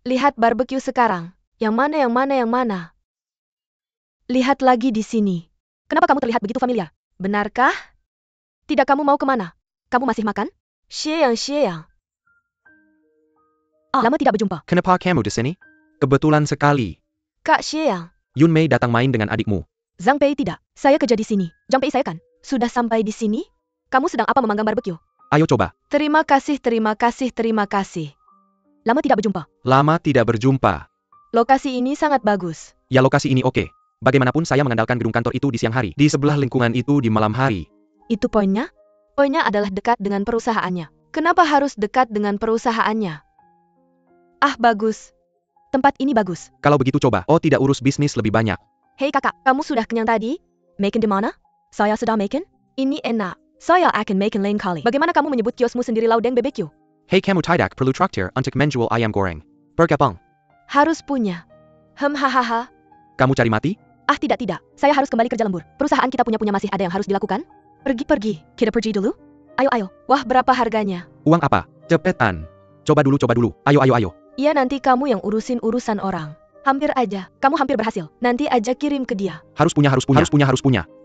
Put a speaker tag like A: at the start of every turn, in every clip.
A: Lihat barbecue sekarang. Yang mana, yang mana, yang mana? Lihat lagi di sini. Kenapa kamu terlihat begitu familiar? Benarkah? Tidak, kamu mau kemana? Kamu masih makan? Xieyang. Lama tidak berjumpa.
B: Kenapa kamu di sini? Kebetulan sekali.
A: Kak Xieyang.
B: Yun Mei datang main dengan adikmu.
A: Zhang Pei tidak. Saya kerja di sini. Zhang Pei saya kan? Sudah sampai di sini? Kamu sedang apa memanggang barbecue?
B: Ayo coba.
A: Terima kasih, terima kasih, terima kasih. Lama tidak berjumpa.
B: Lama tidak berjumpa.
A: Lokasi ini sangat bagus.
B: Ya, lokasi ini oke. Bagaimanapun saya mengandalkan gedung kantor itu di siang hari. Di sebelah lingkungan itu di malam hari.
A: Itu poinnya? Poinnya adalah dekat dengan perusahaannya. Kenapa harus dekat dengan perusahaannya? Ah, bagus. Tempat ini bagus.
B: Kalau begitu coba. Oh, tidak urus bisnis lebih banyak.
A: Hei kakak, kamu sudah kenyang tadi? Makin di mana? Saya sudah makan. Ini enak. Saya akan makan lain kali. Bagaimana kamu menyebut kiosmu sendiri Laudeng BBQ?
B: Hei kamu tidak perlu traktir untuk menjual ayam goreng. Bergabung.
A: Harus punya. Hahaha.
B: Kamu cari mati?
A: Ah, tidak. Saya harus kembali kerja lembur. Perusahaan kita punya masih ada yang harus dilakukan? Pergi. Kita pergi dulu? Ayo. Wah, berapa harganya?
B: Uang apa? Cepetan. Coba dulu. Ayo.
A: Iya, nanti kamu yang urusin urusan orang. Hampir aja. Kamu hampir berhasil. Nanti aja kirim ke dia.
B: Harus punya.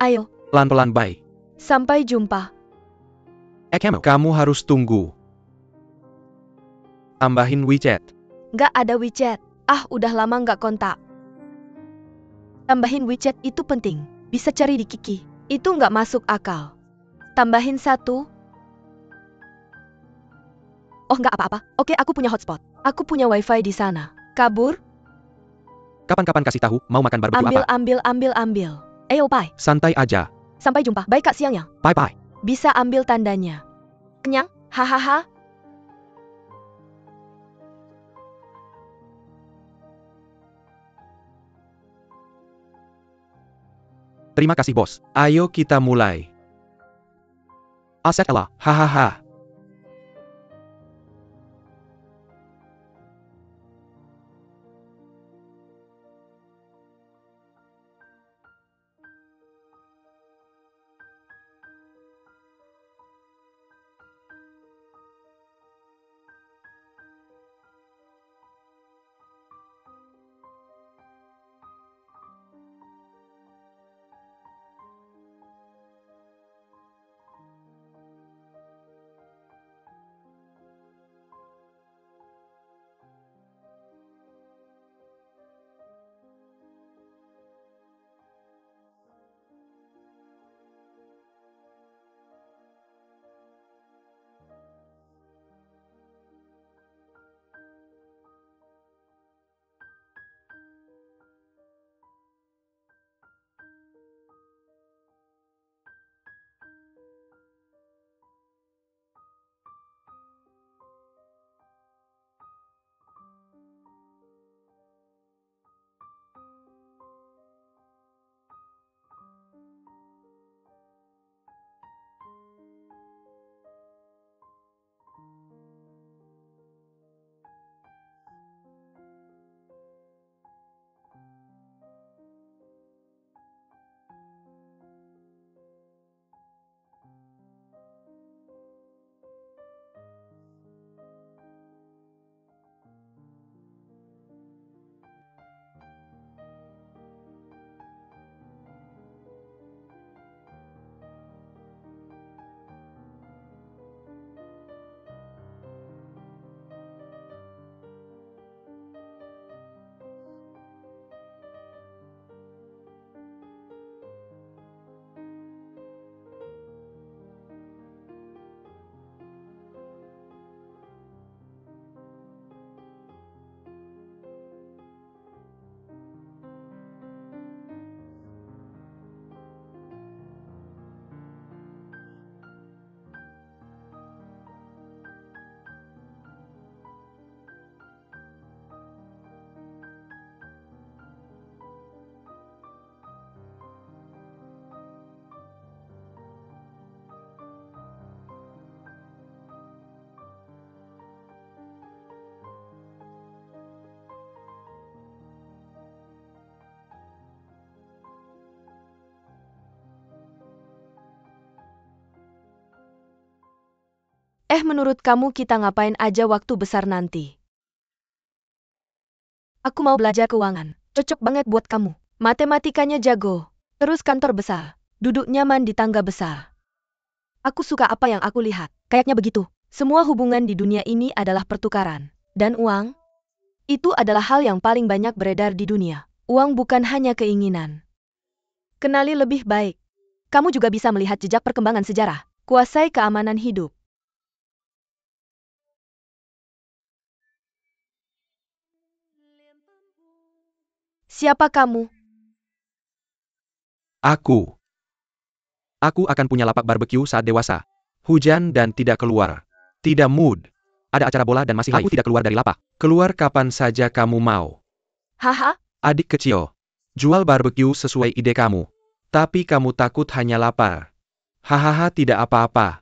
A: Ayo.
B: Pelan-pelan, bye.
A: Sampai jumpa.
B: Kamu harus tunggu. Tambahin WeChat.
A: Nggak ada WeChat. Ah, udah lama nggak kontak. Tambahin WeChat itu penting. Bisa cari di Kiki. Itu nggak masuk akal. Tambahin 1. Oh, nggak apa-apa. Oke, aku punya hotspot. Aku punya wifi di sana. Kabur?
B: Kapan-kapan kasih tahu mau makan barbecue apa?
A: Ambil. Ayo, bye.
B: Santai aja.
A: Sampai jumpa. Baik Kak Siangnya.
B: Bye-bye.
A: Bisa ambil tandanya. Kenyang? Hahaha.
B: Terima kasih bos. Ayo kita mulai. Aset Ella. Hahaha.
A: Menurut kamu kita ngapain aja waktu besar nanti? Aku mau belajar keuangan. Cocok banget buat kamu. Matematikanya jago. Terus kantor besar. Duduk nyaman di tangga besar. Aku suka apa yang aku lihat. Kayaknya begitu. Semua hubungan di dunia ini adalah pertukaran. Dan uang? Itu adalah hal yang paling banyak beredar di dunia. Uang bukan hanya keinginan. Kenali lebih baik. Kamu juga bisa melihat jejak perkembangan sejarah. Kuasai keamanan hidup. Siapa kamu?
B: Aku. Aku akan punya lapak barbeque saat dewasa. Hujan dan tidak keluar. Tidak mood. Ada acara bola dan masih live. Aku tidak keluar dari lapak. Keluar kapan saja kamu mau.
A: Haha,
B: Adik kecil. Jual barbeque sesuai ide kamu. Tapi kamu takut hanya lapar. Hahaha, tidak apa-apa.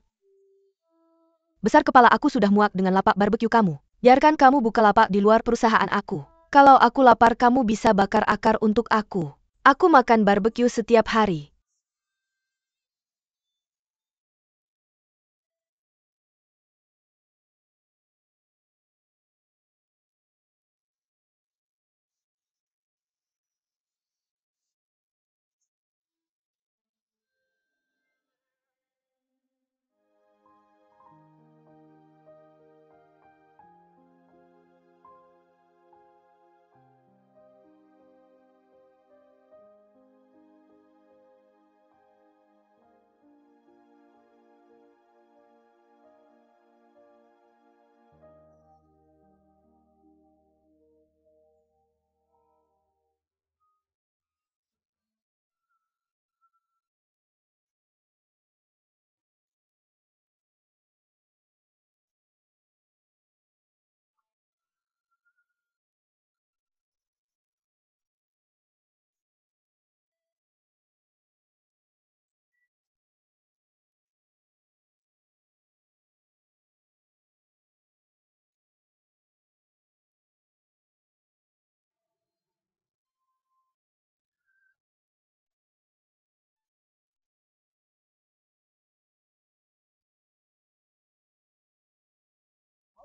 A: besar kepala aku sudah muak dengan lapak barbeque kamu. Biarkan kamu buka lapak di luar perusahaan aku. Kalau aku lapar kamu bisa bakar akar untuk aku. Aku makan barbeque setiap hari.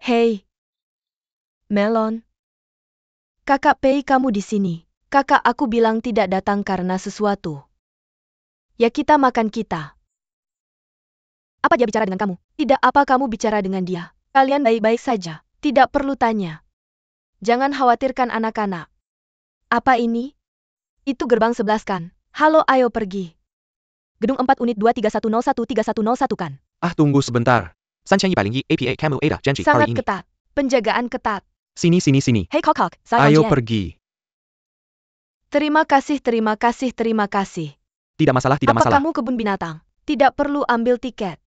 A: Hei, Melon. Kakak Pei kamu di sini. Kakak aku bilang tidak datang karena sesuatu. Ya kita makan kita. Apa dia bicara dengan kamu? Tidak apa kamu bicara dengan dia. Kalian baik-baik saja. Tidak perlu tanya. Jangan khawatirkan anak-anak. Apa ini? Itu gerbang 11 kan? Halo ayo pergi. Gedung 4 unit 231013101 kan?
B: Ah, tunggu sebentar. 3001 APA Camel Ada Genji
A: Sangat
B: hari ini.
A: ketat. Penjagaan ketat.
B: Sini, sini, sini.
A: Hei Kok, saya
B: Ayo
A: Jian.
B: pergi.
A: Terima kasih, terima kasih, terima kasih.
B: Tidak masalah, tidak
A: Apa
B: masalah.
A: kamu kebun binatang? Tidak perlu ambil tiket.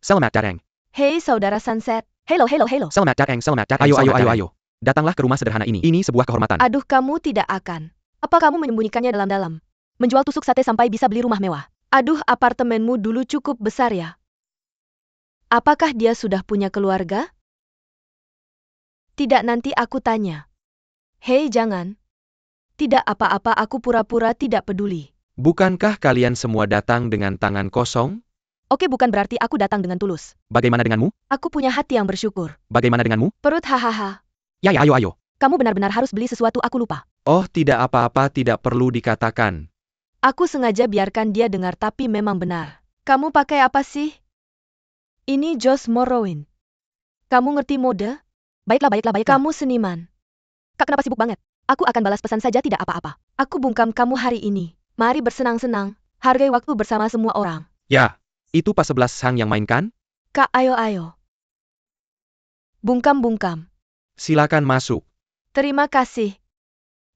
B: Selamat datang.
A: Hei saudara Sunset. Hello, hello, hello.
B: Selamat datang, selamat datang. Ayo, ayo, ayo, ayo. Datanglah ke rumah sederhana ini. Ini sebuah kehormatan.
A: Aduh kamu tidak akan. Apa kamu menyembunyikannya dalam-dalam? Menjual tusuk sate sampai bisa beli rumah mewah. Aduh apartemenmu dulu cukup besar ya. Apakah dia sudah punya keluarga? Tidak nanti aku tanya. Hei jangan. Tidak apa-apa aku pura-pura tidak peduli.
B: Bukankah kalian semua datang dengan tangan kosong?
A: Oke bukan berarti aku datang dengan tulus.
B: Bagaimana denganmu?
A: Aku punya hati yang bersyukur.
B: Bagaimana denganmu?
A: Perut hahaha.
B: Ya, ya, ayo, ayo.
A: Kamu benar-benar harus beli sesuatu aku lupa.
B: Oh, tidak apa-apa, tidak perlu dikatakan.
A: Aku sengaja biarkan dia dengar tapi memang benar. Kamu pakai apa sih? Ini Josh Morrowind. Kamu ngerti mode? Baiklah, baiklah, baiklah. Kamu seniman. Kak kenapa sibuk banget? Aku akan balas pesan saja tidak apa-apa. Aku bungkam kamu hari ini. Mari bersenang-senang. Hargai waktu bersama semua orang.
B: Ya, itu pas 11 Sang yang mainkan?
A: Kak ayo ayo. Bungkam-bungkam.
B: Silakan masuk.
A: Terima kasih.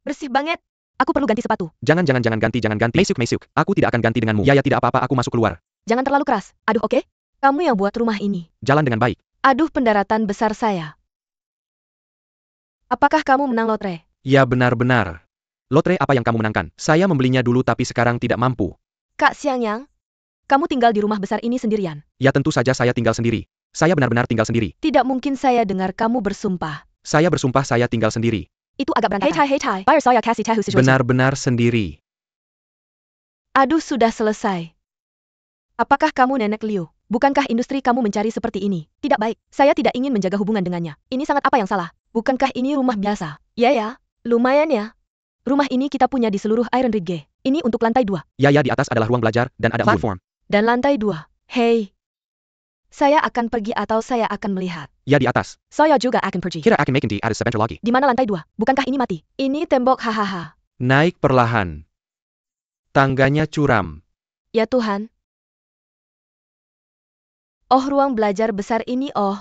A: Bersih banget. Aku perlu ganti sepatu.
B: Jangan ganti. Mesuk, mesuk. Aku tidak akan ganti denganmu. Ya, tidak apa-apa, aku masuk keluar.
A: Jangan terlalu keras. Aduh oke? Kamu yang buat rumah ini.
B: Jalan dengan baik.
A: Aduh pendaratan besar saya. Apakah kamu menang lotre?
B: Ya, benar-benar. Lotre apa yang kamu menangkan? Saya membelinya dulu tapi sekarang tidak mampu.
A: Kak Xiangyang, kamu tinggal di rumah besar ini sendirian.
B: Ya tentu saja saya tinggal sendiri. Saya benar-benar tinggal sendiri.
A: Tidak mungkin saya dengar kamu bersumpah.
B: Saya bersumpah saya tinggal sendiri.
A: Itu agak berantakan. Hei tai. Bayar saya kasih tahu sesuatu.
B: Benar-benar sendiri.
A: Aduh sudah selesai. Apakah kamu nenek Liu? Bukankah industri kamu mencari seperti ini? Tidak baik. Saya tidak ingin menjaga hubungan dengannya. Ini sangat apa yang salah? Bukankah ini rumah biasa? Ya ya. Lumayan ya. Rumah ini kita punya di seluruh Iron Ridge. Ini untuk lantai 2.
B: Ya, di atas adalah ruang belajar dan ada platform.
A: Dan lantai 2. Hei. Saya akan pergi atau saya akan melihat.
B: Ya, di atas.
A: Saya juga akan pergi.
B: Kita akan makin di atas sebentar lagi.
A: Di mana lantai 2? Bukankah ini mati? Ini tembok hahaha.
B: Naik perlahan. Tangganya curam.
A: Ya Tuhan. Oh, ruang belajar besar ini oh.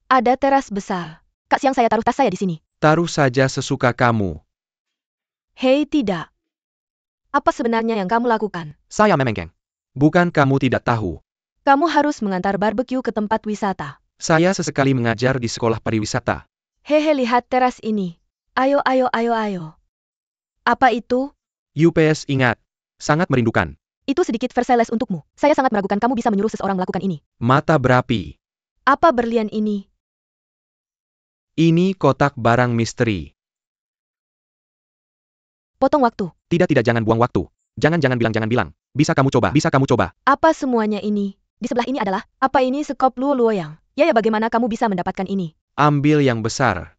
A: Ada teras besar. Kak siang saya taruh tas saya di sini.
B: Taruh saja sesuka kamu.
A: Hei, tidak. Apa sebenarnya yang kamu lakukan?
B: Saya memengkeng. Bukan kamu tidak tahu.
A: Kamu harus mengantar barbeque ke tempat wisata.
B: Saya sesekali mengajar di sekolah pariwisata.
A: Hehe, lihat teras ini. Ayo, ayo, ayo, ayo. Apa itu?
B: UPS ingat. Sangat merindukan.
A: Itu sedikit Versailles untukmu. Saya sangat meragukan kamu bisa menyuruh seseorang melakukan ini.
B: Mata berapi.
A: Apa berlian ini?
B: Ini kotak barang misteri.
A: Potong waktu.
B: Tidak, jangan buang waktu. Jangan bilang. Bisa kamu coba.
A: Apa semuanya ini? Di sebelah ini adalah, apa ini sekop luoyang? Ya, bagaimana kamu bisa mendapatkan ini?
B: Ambil yang besar.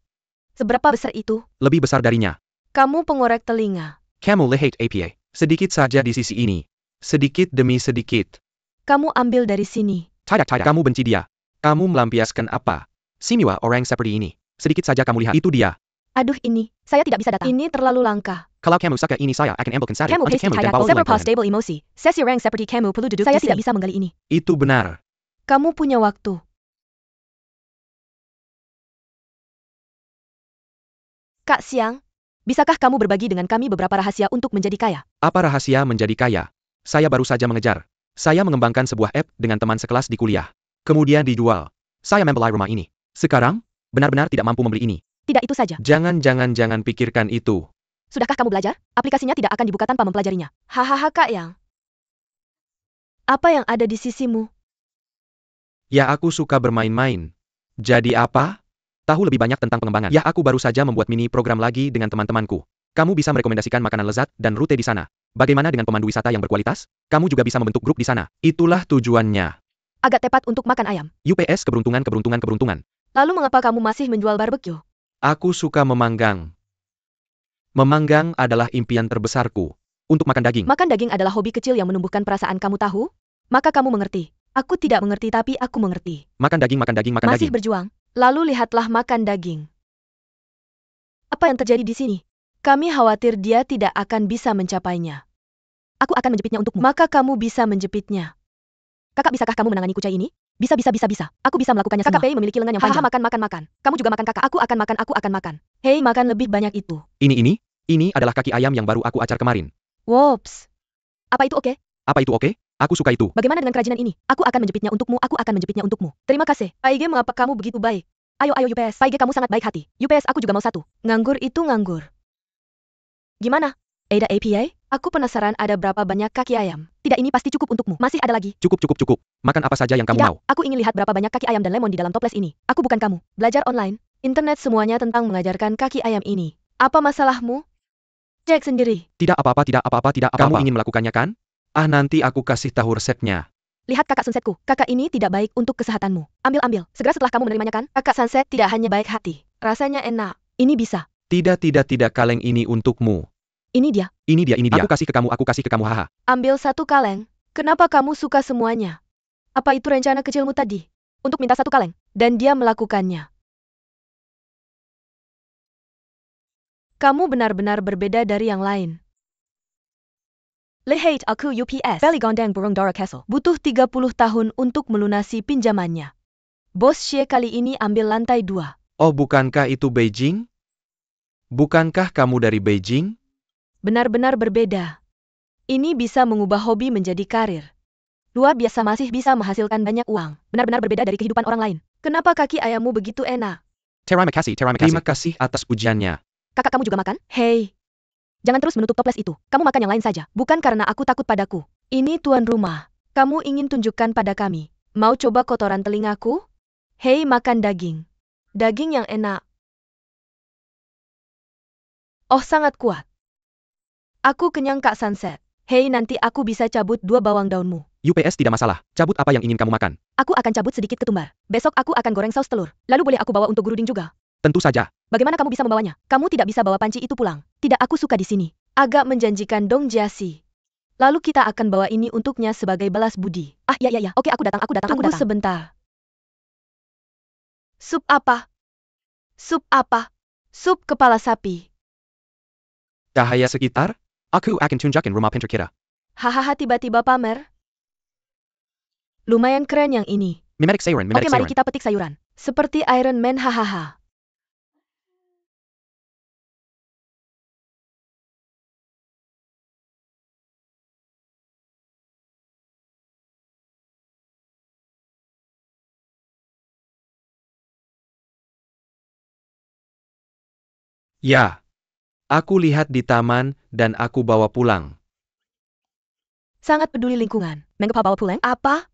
A: Seberapa besar itu?
B: Lebih besar darinya.
A: Kamu pengorek telinga.
B: Kamu lihat APA. Sedikit saja di sisi ini. Sedikit demi sedikit.
A: Kamu ambil dari sini.
B: Tidak. Kamu benci dia. Kamu melampiaskan apa? Siniwa orang seperti ini. Sedikit saja kamu lihat. Itu dia.
A: Aduh ini, saya tidak bisa datang. Ini terlalu langka.
B: Kalau kamu suka ini saya akan ambilkan satu.
A: Kamu hasty tidak seberapa stable emosi. Sesi orang seperti kamu perlu duduk. Saya tidak bisa menggali ini.
B: Itu benar.
A: Kamu punya waktu. Kak Siang, bisakah kamu berbagi dengan kami beberapa rahasia untuk menjadi kaya?
B: Apa rahasia menjadi kaya? Saya baru saja mengejar. Saya mengembangkan sebuah app dengan teman sekelas di kuliah. Kemudian dijual. Saya membeli rumah ini. Sekarang, benar-benar tidak mampu membeli ini.
A: Tidak itu saja.
B: Jangan pikirkan itu.
A: Sudahkah kamu belajar? Aplikasinya tidak akan dibuka tanpa mempelajarinya. Hahaha Kak Yang. Apa yang ada di sisimu?
B: Ya, aku suka bermain-main. Jadi apa? Tahu lebih banyak tentang pengembangan. Ya, aku baru saja membuat mini program lagi dengan teman-temanku. Kamu bisa merekomendasikan makanan lezat dan rute di sana. Bagaimana dengan pemandu wisata yang berkualitas? Kamu juga bisa membentuk grup di sana. Itulah tujuannya.
A: Agak tepat untuk makan ayam.
B: UPS keberuntungan.
A: Lalu mengapa kamu masih menjual barbeque?
B: Aku suka memanggang. Memanggang adalah impian terbesarku. Untuk makan daging.
A: Makan daging adalah hobi kecil yang menumbuhkan perasaan kamu tahu? Maka kamu mengerti. Aku tidak mengerti tapi aku mengerti.
B: Makan daging.
A: Masih berjuang. Lalu lihatlah makan daging. Apa yang terjadi di sini? Kami khawatir dia tidak akan bisa mencapainya. Aku akan menjepitnya untukmu. Maka kamu bisa menjepitnya. Kakak, bisakah kamu menangani kucai ini? Bisa. Aku bisa melakukannya semua. Kakak Pei memiliki lengan yang panjang. Makan. Kamu juga makan kakak. Aku akan makan. Hei, makan lebih banyak itu.
B: Ini adalah kaki ayam yang baru aku acar kemarin.
A: Wops. Apa itu oke?
B: Aku suka itu.
A: Bagaimana dengan kerajinan ini? Aku akan menjepitnya untukmu. Terima kasih. Paige, mengapa kamu begitu baik? Ayo UPS. Paige, kamu sangat baik hati. UPS, aku juga mau satu. Nganggur itu nganggur. Gimana? Ada APA? Aku penasaran ada berapa banyak kaki ayam. Tidak, ini pasti cukup untukmu. Masih ada lagi.
B: Cukup. Makan apa saja yang kamu mau.
A: Aku ingin lihat berapa banyak kaki ayam dan lemon di dalam toples ini. Aku bukan kamu. Belajar online. Internet semuanya tentang mengajarkan kaki ayam ini. Apa masalahmu? Cek sendiri.
B: Tidak apa-apa. Kamu ingin melakukannya kan? Nanti aku kasih tahu resepnya.
A: Lihat kakak sunsetku. Kakak ini tidak baik untuk kesehatanmu. Ambil. Segera setelah kamu menerimanya kan? Kakak sunset tidak hanya baik hati. Rasanya enak. Ini bisa.
B: Tidak. Kaleng ini untukmu.
A: Ini dia.
B: Aku kasih ke kamu, haha.
A: Ambil satu kaleng. Kenapa kamu suka semuanya? Apa itu rencana kecilmu tadi? Untuk minta satu kaleng. Dan dia melakukannya. Kamu benar-benar berbeda dari yang lain. Lihat aku UPS. Beli gondeng burung Dora Castle. Butuh 30 tahun untuk melunasi pinjamannya. Bos Xie kali ini ambil lantai 2.
B: Oh, bukankah itu Beijing? Bukankah kamu dari Beijing?
A: Benar-benar berbeda. Ini bisa mengubah hobi menjadi karir. Luar biasa, masih bisa menghasilkan banyak uang. Benar-benar berbeda dari kehidupan orang lain. Kenapa kaki ayammu begitu enak?
B: Terima kasih atas pujiannya.
A: Kakak, kamu juga makan? Hei. Jangan terus menutup toples itu. Kamu makan yang lain saja. Bukan karena aku takut padaku. Ini tuan rumah. Kamu ingin tunjukkan pada kami. Mau coba kotoran telingaku? Hei, makan daging. Daging yang enak. Oh, sangat kuat. Aku kenyang Kak Sunset. Hei, nanti aku bisa cabut 2 bawang daunmu.
B: UPS tidak masalah. Cabut apa yang ingin kamu makan.
A: Aku akan cabut sedikit ketumbar. Besok aku akan goreng saus telur. Lalu boleh aku bawa untuk guruding juga?
B: Tentu saja.
A: Bagaimana kamu bisa membawanya? Kamu tidak bisa bawa panci itu pulang. Tidak, aku suka di sini. Agak menjanjikan dong, Jasi. Lalu kita akan bawa ini untuknya sebagai balas budi. Ah, ya. Oke, aku datang. Tunggu sebentar. Sup apa? Sup apa? Sup kepala sapi.
B: Cahaya sekitar? Aku akan tunjukin rumah pintar kita.
A: Hahaha, tiba-tiba pamer. Lumayan keren yang ini.
B: Mimetic sayuran,
A: Oke, mari kita petik sayuran. Seperti Iron Man, hahaha.
B: Ya. Aku lihat di taman dan aku bawa pulang.
A: Sangat peduli lingkungan. Mengapa bawa pulang? Apa?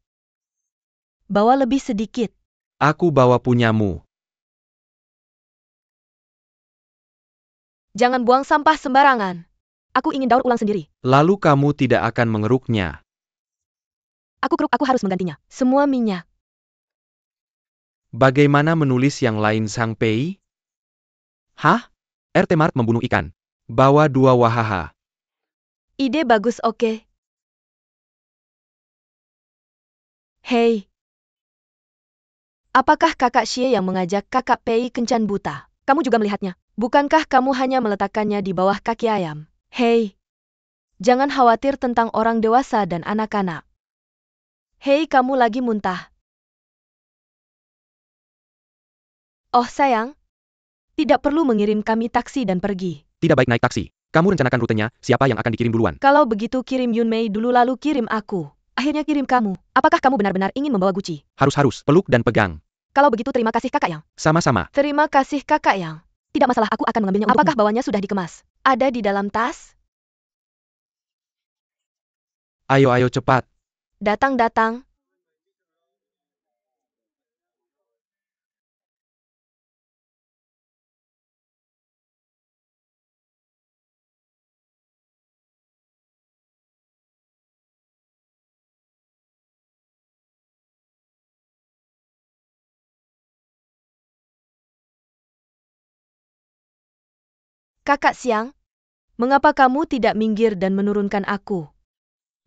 A: Bawa lebih sedikit.
B: Aku bawa punyamu.
A: Jangan buang sampah sembarangan. Aku ingin daur ulang sendiri.
B: Lalu kamu tidak akan mengeruknya.
A: Aku harus menggantinya. Semua minyak.
B: Bagaimana menulis yang lain Sang Pei? Hah? RT Mart membunuh ikan. Bawa 2 wahaha.
A: Ide bagus, oke. Hei. Apakah kakak Xie yang mengajak kakak Pei kencan buta? Kamu juga melihatnya. Bukankah kamu hanya meletakkannya di bawah kaki ayam? Hei. Jangan khawatir tentang orang dewasa dan anak-anak. Hei, kamu lagi muntah. Oh sayang. Tidak perlu mengirim kami taksi dan pergi.
B: Tidak baik naik taksi. Kamu rencanakan rutenya, siapa yang akan dikirim duluan?
A: Kalau begitu kirim Yunmei dulu lalu kirim aku. Akhirnya kirim kamu. Apakah kamu benar-benar ingin membawa Gucci?
B: Harus, peluk dan pegang.
A: Kalau begitu terima kasih kakak yang.
B: Sama-sama.
A: Terima kasih kakak yang. Tidak masalah, aku akan mengambilnya untukmu. Apakah bawahnya sudah dikemas? Ada di dalam tas?
B: Ayo cepat.
A: Datang. Kakak Siang, mengapa kamu tidak minggir dan menurunkan aku?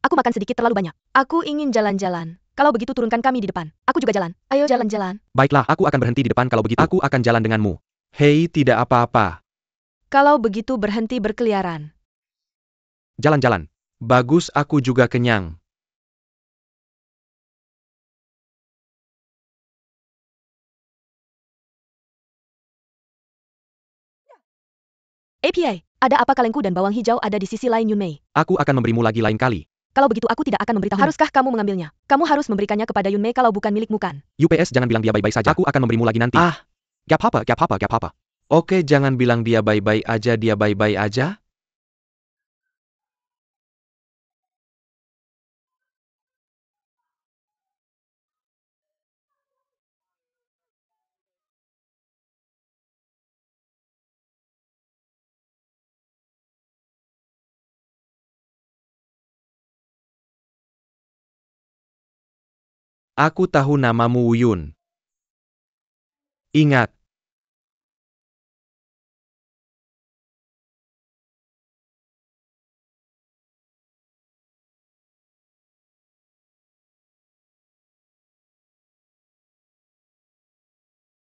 A: Aku makan sedikit terlalu banyak. Aku ingin jalan-jalan. Kalau begitu turunkan kami di depan. Aku juga jalan. Ayo jalan-jalan.
B: Baiklah, aku akan berhenti di depan kalau begitu. Aku akan jalan denganmu. Hei, tidak apa-apa.
A: Kalau begitu berhenti berkeliaran.
B: Jalan-jalan. Bagus, aku juga kenyang.
A: APA, ada apa kalengku dan bawang hijau ada di sisi lain Yunmei?
B: Aku akan memberimu lagi lain kali.
A: Kalau begitu aku tidak akan memberitahu. Haruskah kamu mengambilnya? Kamu harus memberikannya kepada Yunmei kalau bukan milikmu kan?
B: UPS jangan bilang dia baik-baik saja. Aku akan memberimu lagi nanti. Ah, gak apa-apa. Oke, jangan bilang dia baik-baik aja, dia baik-baik aja. Aku tahu namamu Wuyun. Ingat.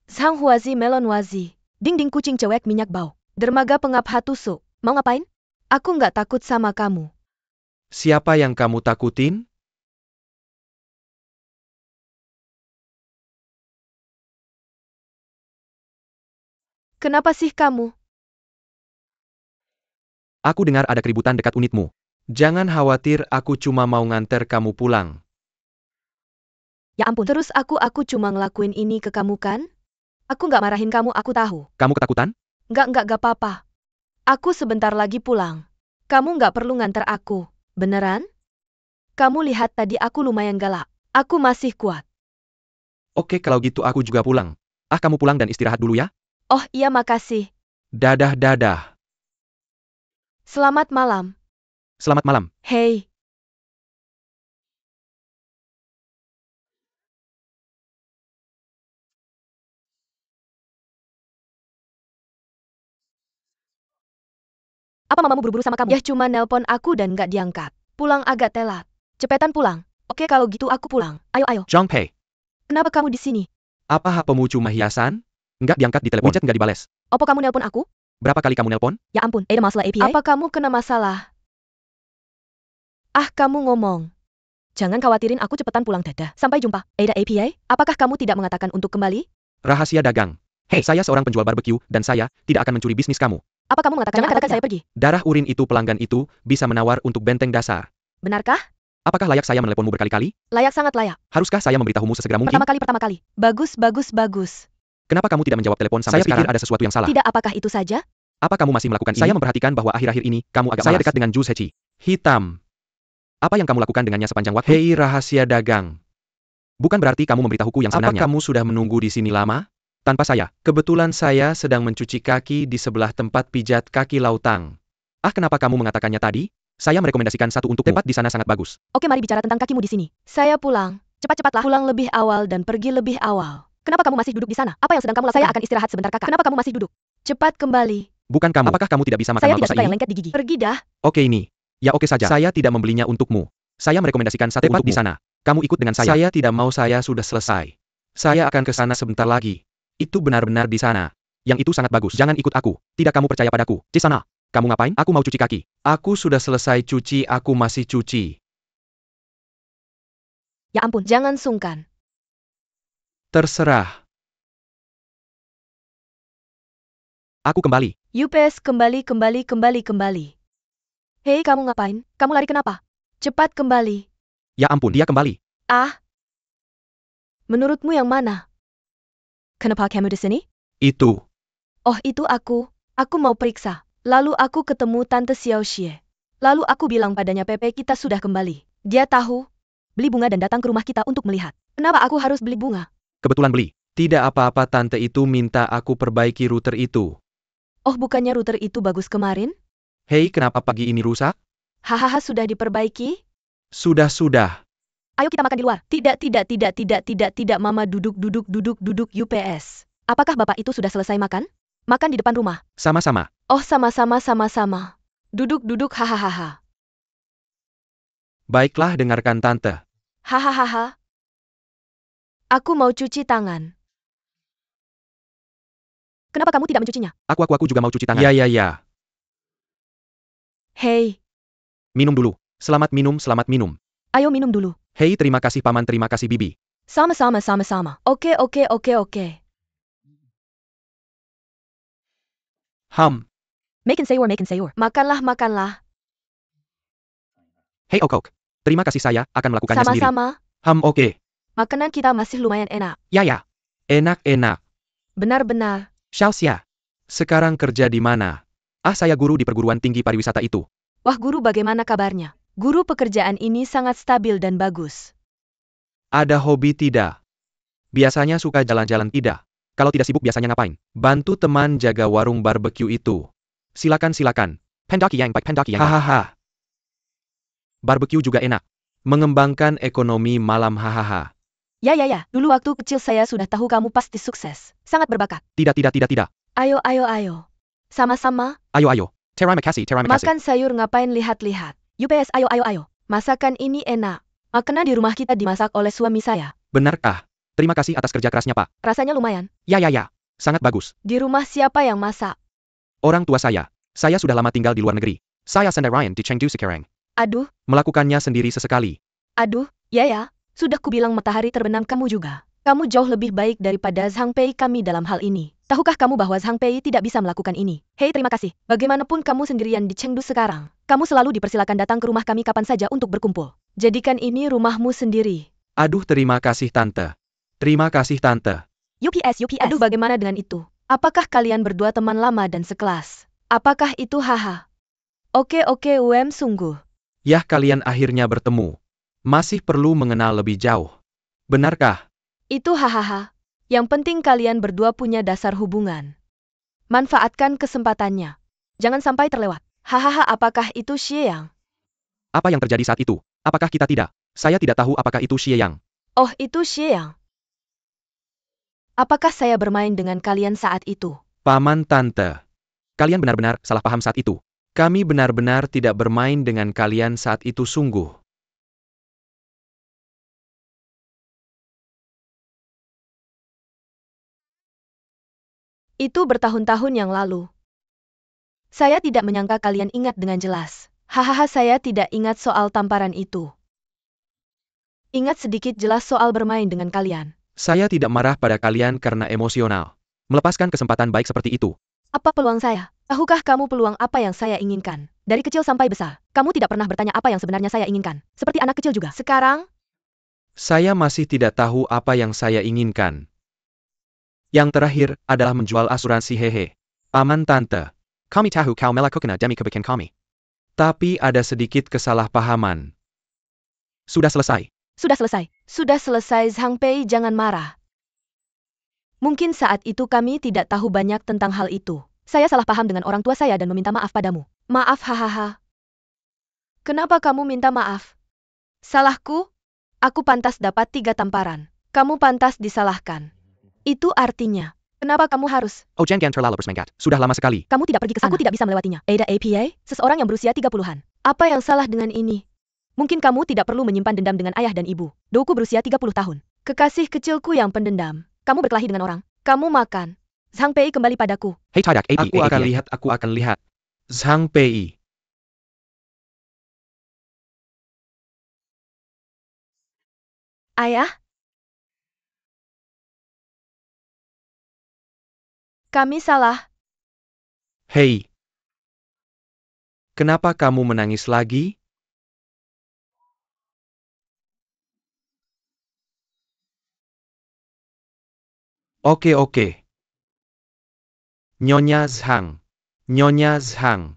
A: Sang Huazi Melon Wazi. Ding kucing cewek minyak bau. Dermaga pengap Hatusu. Mau ngapain? Aku nggak takut sama kamu.
B: Siapa yang kamu takutin?
A: Kenapa sih kamu?
B: Aku dengar ada keributan dekat unitmu. Jangan khawatir, aku cuma mau nganter kamu pulang.
A: Ya ampun, terus aku cuma ngelakuin ini ke kamu kan? Aku nggak marahin kamu, aku tahu.
B: Kamu ketakutan?
A: Nggak apa-apa. Aku sebentar lagi pulang. Kamu nggak perlu nganter aku. Beneran? Kamu lihat tadi aku lumayan galak. Aku masih kuat.
B: Oke, kalau gitu aku juga pulang. Ah, kamu pulang dan istirahat dulu ya.
A: Oh iya, makasih.
B: Dadah.
A: Selamat malam.
B: Selamat malam.
A: Hei. Apa mamamu buru-buru sama kamu? Ya cuma nelpon aku dan nggak diangkat. Pulang agak telat. Cepetan pulang. Oke kalau gitu aku pulang. Ayo ayo.
B: Jongpei,
A: Kenapa kamu di sini?
B: apa HP-mu cuma hiasan? Nggak diangkat di telepon. WeChat nggak dibales.
A: Opo kamu nelpon aku?
B: Berapa kali kamu nelpon?
A: Ya ampun, ada masalah API? Apa kamu kena masalah? Ah kamu ngomong. Jangan khawatirin aku cepetan pulang dadah. Sampai jumpa. Ada API? Apakah kamu tidak mengatakan untuk kembali?
B: Rahasia dagang. Hei, saya seorang penjual barbeque dan saya tidak akan mencuri bisnis kamu.
A: Apa kamu mengatakan? Jangan katakan saya pergi.
B: Darah urin itu pelanggan itu bisa menawar untuk benteng dasar.
A: Benarkah?
B: Apakah layak saya meneleponmu berkali-kali?
A: Layak sangat layak.
B: Haruskah saya memberitahumu sesegera mungkin?
A: Pertama kali. Bagus, bagus, bagus.
B: Kenapa kamu tidak menjawab telepon sampai sekarang? Saya pikir ada sesuatu yang salah.
A: Tidak, apakah itu saja?
B: Apa kamu masih melakukan ini? Saya memperhatikan bahwa akhir-akhir ini kamu agak malas. Saya dekat dengan Jus Heci. Hitam. Apa yang kamu lakukan dengannya sepanjang waktu? Hei rahasia dagang. Bukan berarti kamu memberitahuku yang sebenarnya. Apa kamu sudah menunggu di sini lama? Tanpa saya. Kebetulan saya sedang mencuci kaki di sebelah tempat pijat kaki Lautang. Ah, kenapa kamu mengatakannya tadi? Saya merekomendasikan satu untukmu. Tempat di sana sangat bagus.
A: Oke, mari bicara tentang kakimu di sini. Saya pulang. Cepat-cepatlah pulang lebih awal dan pergi lebih awal. Kenapa kamu masih duduk di sana? Apa yang sedang kamu lakukan? Saya akan istirahat sebentar, Kakak. Kenapa kamu masih duduk? Cepat kembali.
B: Bukan kamu. Apakah kamu tidak bisa makan
A: Saya
B: malkosa
A: tidak suka
B: ini?
A: yang lengket di gigi. Pergi dah.
B: Oke ini. Ya oke saja. Saya tidak membelinya untukmu. Saya merekomendasikan satu untukmu. Di sana. Kamu ikut dengan saya. Saya tidak mau, saya sudah selesai. Saya akan ke sana sebentar lagi. Itu benar-benar di sana. Yang itu sangat bagus. Jangan ikut aku. Tidak kamu percaya padaku. Di sana. Kamu ngapain? Aku mau cuci kaki. Aku sudah selesai cuci, aku masih cuci.
A: Ya ampun, jangan sungkan.
B: Terserah. Aku kembali.
A: UPS kembali. Hei, kamu ngapain? Kamu lari kenapa? Cepat kembali.
B: Ya ampun, dia kembali.
A: Ah. Menurutmu yang mana? Kenapa kamu di sini?
B: Itu.
A: Oh, itu aku. Aku mau periksa. Lalu aku ketemu Tante Xiao Xie. Lalu aku bilang padanya Pepe kita sudah kembali. Dia tahu. Beli bunga dan datang ke rumah kita untuk melihat. Kenapa aku harus beli bunga?
B: Kebetulan beli. Tidak apa-apa, tante itu minta aku perbaiki router itu.
A: Oh, bukannya router itu bagus kemarin?
B: Hei, kenapa pagi ini rusak?
A: Hahaha, sudah diperbaiki?
B: Sudah.
A: Ayo kita makan di luar. Tidak. Mama duduk UPS. Apakah bapak itu sudah selesai makan? Makan di depan rumah.
B: Sama-sama.
A: Oh, sama-sama. Duduk, hahaha.
B: Baiklah, dengarkan tante.
A: Hahaha. Aku mau cuci tangan. Kenapa kamu tidak mencucinya?
B: Aku juga mau cuci tangan. Ya.
A: Hei.
B: Minum dulu. Selamat minum.
A: Ayo minum dulu.
B: Hei, terima kasih paman, terima kasih bibi.
A: Sama-sama. Oke. Makan sayur. Makanlah.
B: Hei Okok. Terima kasih, saya akan melakukannya sendiri.
A: Sama-sama.
B: Oke.
A: Makanan kita masih lumayan enak.
B: Ya. Enak.
A: Benar.
B: Xiaoxia. Sekarang kerja di mana? Ah, saya guru di perguruan tinggi pariwisata itu.
A: Wah, guru, bagaimana kabarnya? Guru, pekerjaan ini sangat stabil dan bagus.
B: Ada hobi tidak? Biasanya suka jalan-jalan tidak? Kalau tidak sibuk biasanya ngapain? Bantu teman jaga warung barbeque itu. Silakan. Pendaki yang baik. Hahaha. Barbeque juga enak. Mengembangkan ekonomi malam, hahaha.
A: Ya. Dulu waktu kecil saya sudah tahu kamu pasti sukses. Sangat berbakat.
B: Tidak.
A: Ayo. Sama-sama.
B: Ayo. Terima kasih.
A: Makan sayur, ngapain lihat-lihat. UPS, ayo. Masakan ini enak. Makanan di rumah kita dimasak oleh suami saya.
B: Benarkah? Terima kasih atas kerja kerasnya, Pak.
A: Rasanya lumayan.
B: Ya. Sangat bagus.
A: Di rumah siapa yang masak?
B: Orang tua saya. Saya sudah lama tinggal di luar negeri. Saya Sandai Ryan di Chengdu sekarang.
A: Aduh.
B: Melakukannya sendiri sesekali.
A: Aduh, ya. Sudah kubilang matahari terbenam, kamu juga. Kamu jauh lebih baik daripada Zhang Pei kami dalam hal ini. Tahukah kamu bahwa Zhang Pei tidak bisa melakukan ini? Hei, terima kasih. Bagaimanapun kamu sendirian di Chengdu sekarang. Kamu selalu dipersilakan datang ke rumah kami kapan saja untuk berkumpul. Jadikan ini rumahmu sendiri.
B: Aduh, terima kasih tante.
A: UPS. Aduh, bagaimana dengan itu? Apakah kalian berdua teman lama dan sekelas? Apakah itu haha? Oke, sungguh.
B: Yah, kalian akhirnya bertemu. Masih perlu mengenal lebih jauh. Benarkah?
A: Itu hahaha. Yang penting kalian berdua punya dasar hubungan. Manfaatkan kesempatannya. Jangan sampai terlewat. Hahaha, apakah itu Xie Yang?
B: Apa yang terjadi saat itu? Apakah kita tidak? Saya tidak tahu apakah itu Xie Yang.
A: Oh, itu Xie Yang. Apakah saya bermain dengan kalian saat itu?
B: Paman tante. Kalian benar-benar salah paham saat itu. Kami benar-benar tidak bermain dengan kalian saat itu sungguh.
A: Itu bertahun-tahun yang lalu. Saya tidak menyangka kalian ingat dengan jelas. Hahaha, saya tidak ingat soal tamparan itu. Ingat sedikit jelas soal bermain dengan kalian.
B: Saya tidak marah pada kalian karena emosional. Melepaskan kesempatan baik seperti itu.
A: Apa peluang saya? Tahukah kamu peluang apa yang saya inginkan? Dari kecil sampai besar, kamu tidak pernah bertanya apa yang sebenarnya saya inginkan. Seperti anak kecil juga. Sekarang,
B: Saya masih tidak tahu apa yang saya inginkan. Yang terakhir adalah menjual asuransi hehe. Aman tante. Kami tahu kau melakukan demi kebaikan kami. Tapi ada sedikit kesalahpahaman. Sudah selesai.
A: sudah selesai. Sudah selesai, Zhang Pei, jangan marah. Mungkin saat itu kami tidak tahu banyak tentang hal itu. Saya salah paham dengan orang tua saya dan meminta maaf padamu. Maaf, hahaha. Kenapa kamu minta maaf? Salahku? Aku pantas dapat 3 tamparan. Kamu pantas disalahkan. Itu artinya, kenapa kamu harus?
B: Oh, jangan terlalu bersemangat. Sudah lama sekali.
A: Kamu tidak pergi ke sana. Aku tidak bisa melewatinya. Ada APA, seseorang yang berusia 30-an. Apa yang salah dengan ini? Mungkin kamu tidak perlu menyimpan dendam dengan ayah dan ibu. Douku berusia 30 tahun. Kekasih kecilku yang pendendam. Kamu berkelahi dengan orang. Kamu makan. Zhang Pei kembali padaku.
B: Hei tidak, aku akan lihat. Zhang Pei.
A: Ayah? Kami salah.
B: Hei. Kenapa kamu menangis lagi? Oke. Nyonya Zhang. Nyonya Zhang.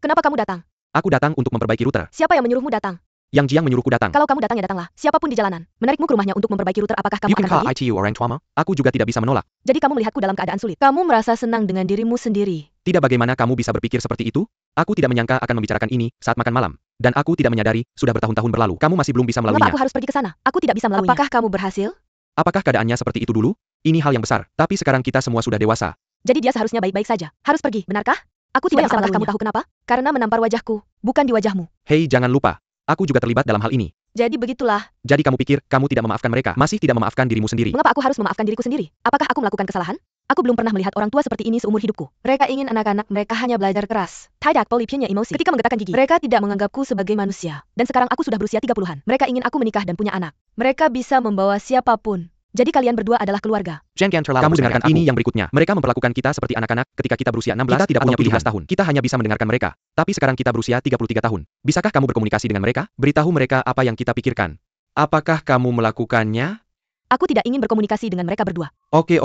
A: Kenapa kamu datang?
B: Aku datang untuk memperbaiki router.
A: Siapa yang menyuruhmu datang?
B: Yang Jiang menyuruhku datang.
A: Kalau kamu datang ya datanglah. Siapapun di jalanan. Menarikmu ke rumahnya untuk memperbaiki router, apakah kamu
B: You can
A: akan
B: call
A: pergi?
B: ITU orang tuamu. Aku juga tidak bisa menolak.
A: Jadi kamu melihatku dalam keadaan sulit. Kamu merasa senang dengan dirimu sendiri.
B: Tidak, bagaimana kamu bisa berpikir seperti itu? Aku tidak menyangka akan membicarakan ini saat makan malam. Dan aku tidak menyadari, sudah bertahun-tahun berlalu. Kamu masih belum bisa
A: Mengapa
B: melaluinya.
A: aku harus pergi ke sana? Aku tidak bisa melaluinya. Apakah kamu berhasil?
B: Apakah keadaannya seperti itu dulu? Ini hal yang besar. Tapi sekarang kita semua sudah dewasa.
A: Jadi dia seharusnya baik-baik saja. Harus pergi, benarkah? Aku tidak bisa melaluinya. Kamu tahu kenapa? Karena menampar wajahku, bukan di wajahmu.
B: Hei, jangan lupa. Aku juga terlibat dalam hal ini.
A: Jadi begitulah.
B: Jadi kamu pikir, kamu tidak memaafkan mereka, masih tidak memaafkan dirimu sendiri.
A: Mengapa aku harus memaafkan diriku sendiri? Apakah aku melakukan kesalahan? Aku belum pernah melihat orang tua seperti ini seumur hidupku. Mereka ingin anak-anak mereka hanya belajar keras. Tidak punya emosi. Ketika menggetakkan gigi, mereka tidak menganggapku sebagai manusia. Dan sekarang aku sudah berusia 30-an. Mereka ingin aku menikah dan punya anak. Mereka bisa membawa siapapun. Jadi kalian berdua adalah keluarga.
B: Kamu dengarkan ini yang berikutnya. Mereka memperlakukan kita seperti anak-anak ketika kita berusia 16 kita tidak punya 17 tahun. Kita hanya bisa mendengarkan mereka. Tapi sekarang kita berusia 33 tahun. Bisakah kamu berkomunikasi dengan mereka? Beritahu mereka apa yang kita pikirkan. Apakah kamu melakukannya?
A: Aku tidak ingin berkomunikasi dengan mereka berdua.
B: Oke.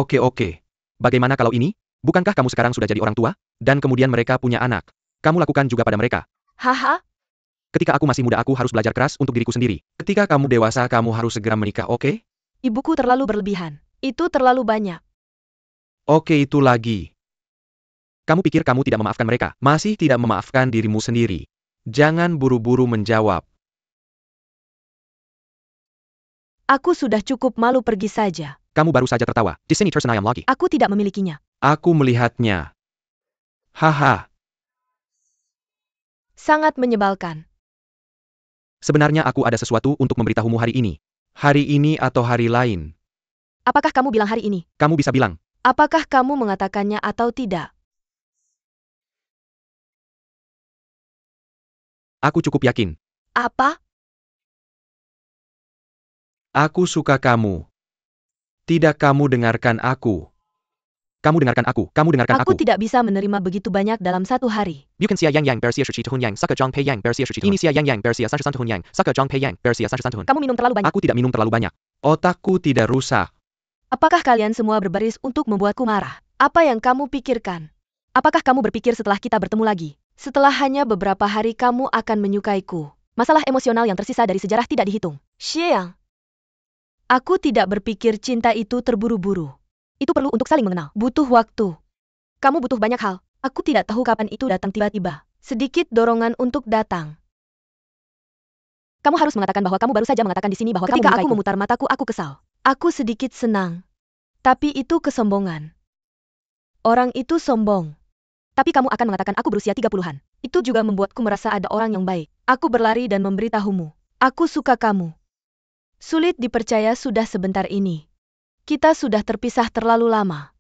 B: Bagaimana kalau ini? Bukankah kamu sekarang sudah jadi orang tua? Dan kemudian mereka punya anak. Kamu lakukan juga pada mereka.
A: Haha,
B: Ketika aku masih muda aku harus belajar keras untuk diriku sendiri. Ketika kamu dewasa kamu harus segera menikah, oke?
A: ibuku terlalu berlebihan. Itu terlalu banyak.
B: Oke, itu lagi. Kamu pikir kamu tidak memaafkan mereka, masih tidak memaafkan dirimu sendiri. Jangan buru-buru menjawab.
A: Aku sudah cukup malu, pergi saja.
B: Kamu baru saja tertawa. Di sini tersenayam lagi.
A: Aku tidak memilikinya.
B: Aku melihatnya. Haha.
A: Sangat menyebalkan.
B: Sebenarnya aku ada sesuatu untuk memberitahumu hari ini. Hari ini atau hari lain.
A: Apakah kamu bilang hari ini?
B: Kamu bisa bilang.
A: Apakah kamu mengatakannya atau tidak?
B: Aku cukup yakin.
A: Apa?
B: Aku suka kamu. Tidak, kamu dengarkan aku. Kamu dengarkan aku. Kamu dengarkan aku.
A: Aku tidak bisa menerima begitu banyak dalam satu hari.
B: Bukan Xia Yang bersia 17 tahun yang, Saka Zhang Pei Yang bersia 17 tahun. Ini Xia Yang bersia 33 tahun yang, Saka Zhang Pei Yang bersia 33 tahun.
A: Kamu minum terlalu banyak.
B: Aku tidak minum terlalu banyak. Otakku tidak rusak.
A: Apakah kalian semua berbaris untuk membuatku marah? Apa yang kamu pikirkan? Apakah kamu berpikir setelah kita bertemu lagi? Setelah hanya beberapa hari kamu akan menyukaiku. Masalah emosional yang tersisa dari sejarah tidak dihitung. Xiang. Aku tidak berpikir cinta itu terburu-buru. Itu perlu untuk saling mengenal. Butuh waktu. Kamu butuh banyak hal. Aku tidak tahu kapan itu datang tiba-tiba. Sedikit dorongan untuk datang. Kamu harus mengatakan bahwa kamu baru saja mengatakan di sini bahwa ketika aku memutar mataku aku kesal. Aku sedikit senang. Tapi itu kesombongan. Orang itu sombong. Tapi kamu akan mengatakan aku berusia 30-an. Itu juga membuatku merasa ada orang yang baik. Aku berlari dan memberitahumu. Aku suka kamu. Sulit dipercaya sudah sebentar ini. Kita sudah terpisah terlalu lama.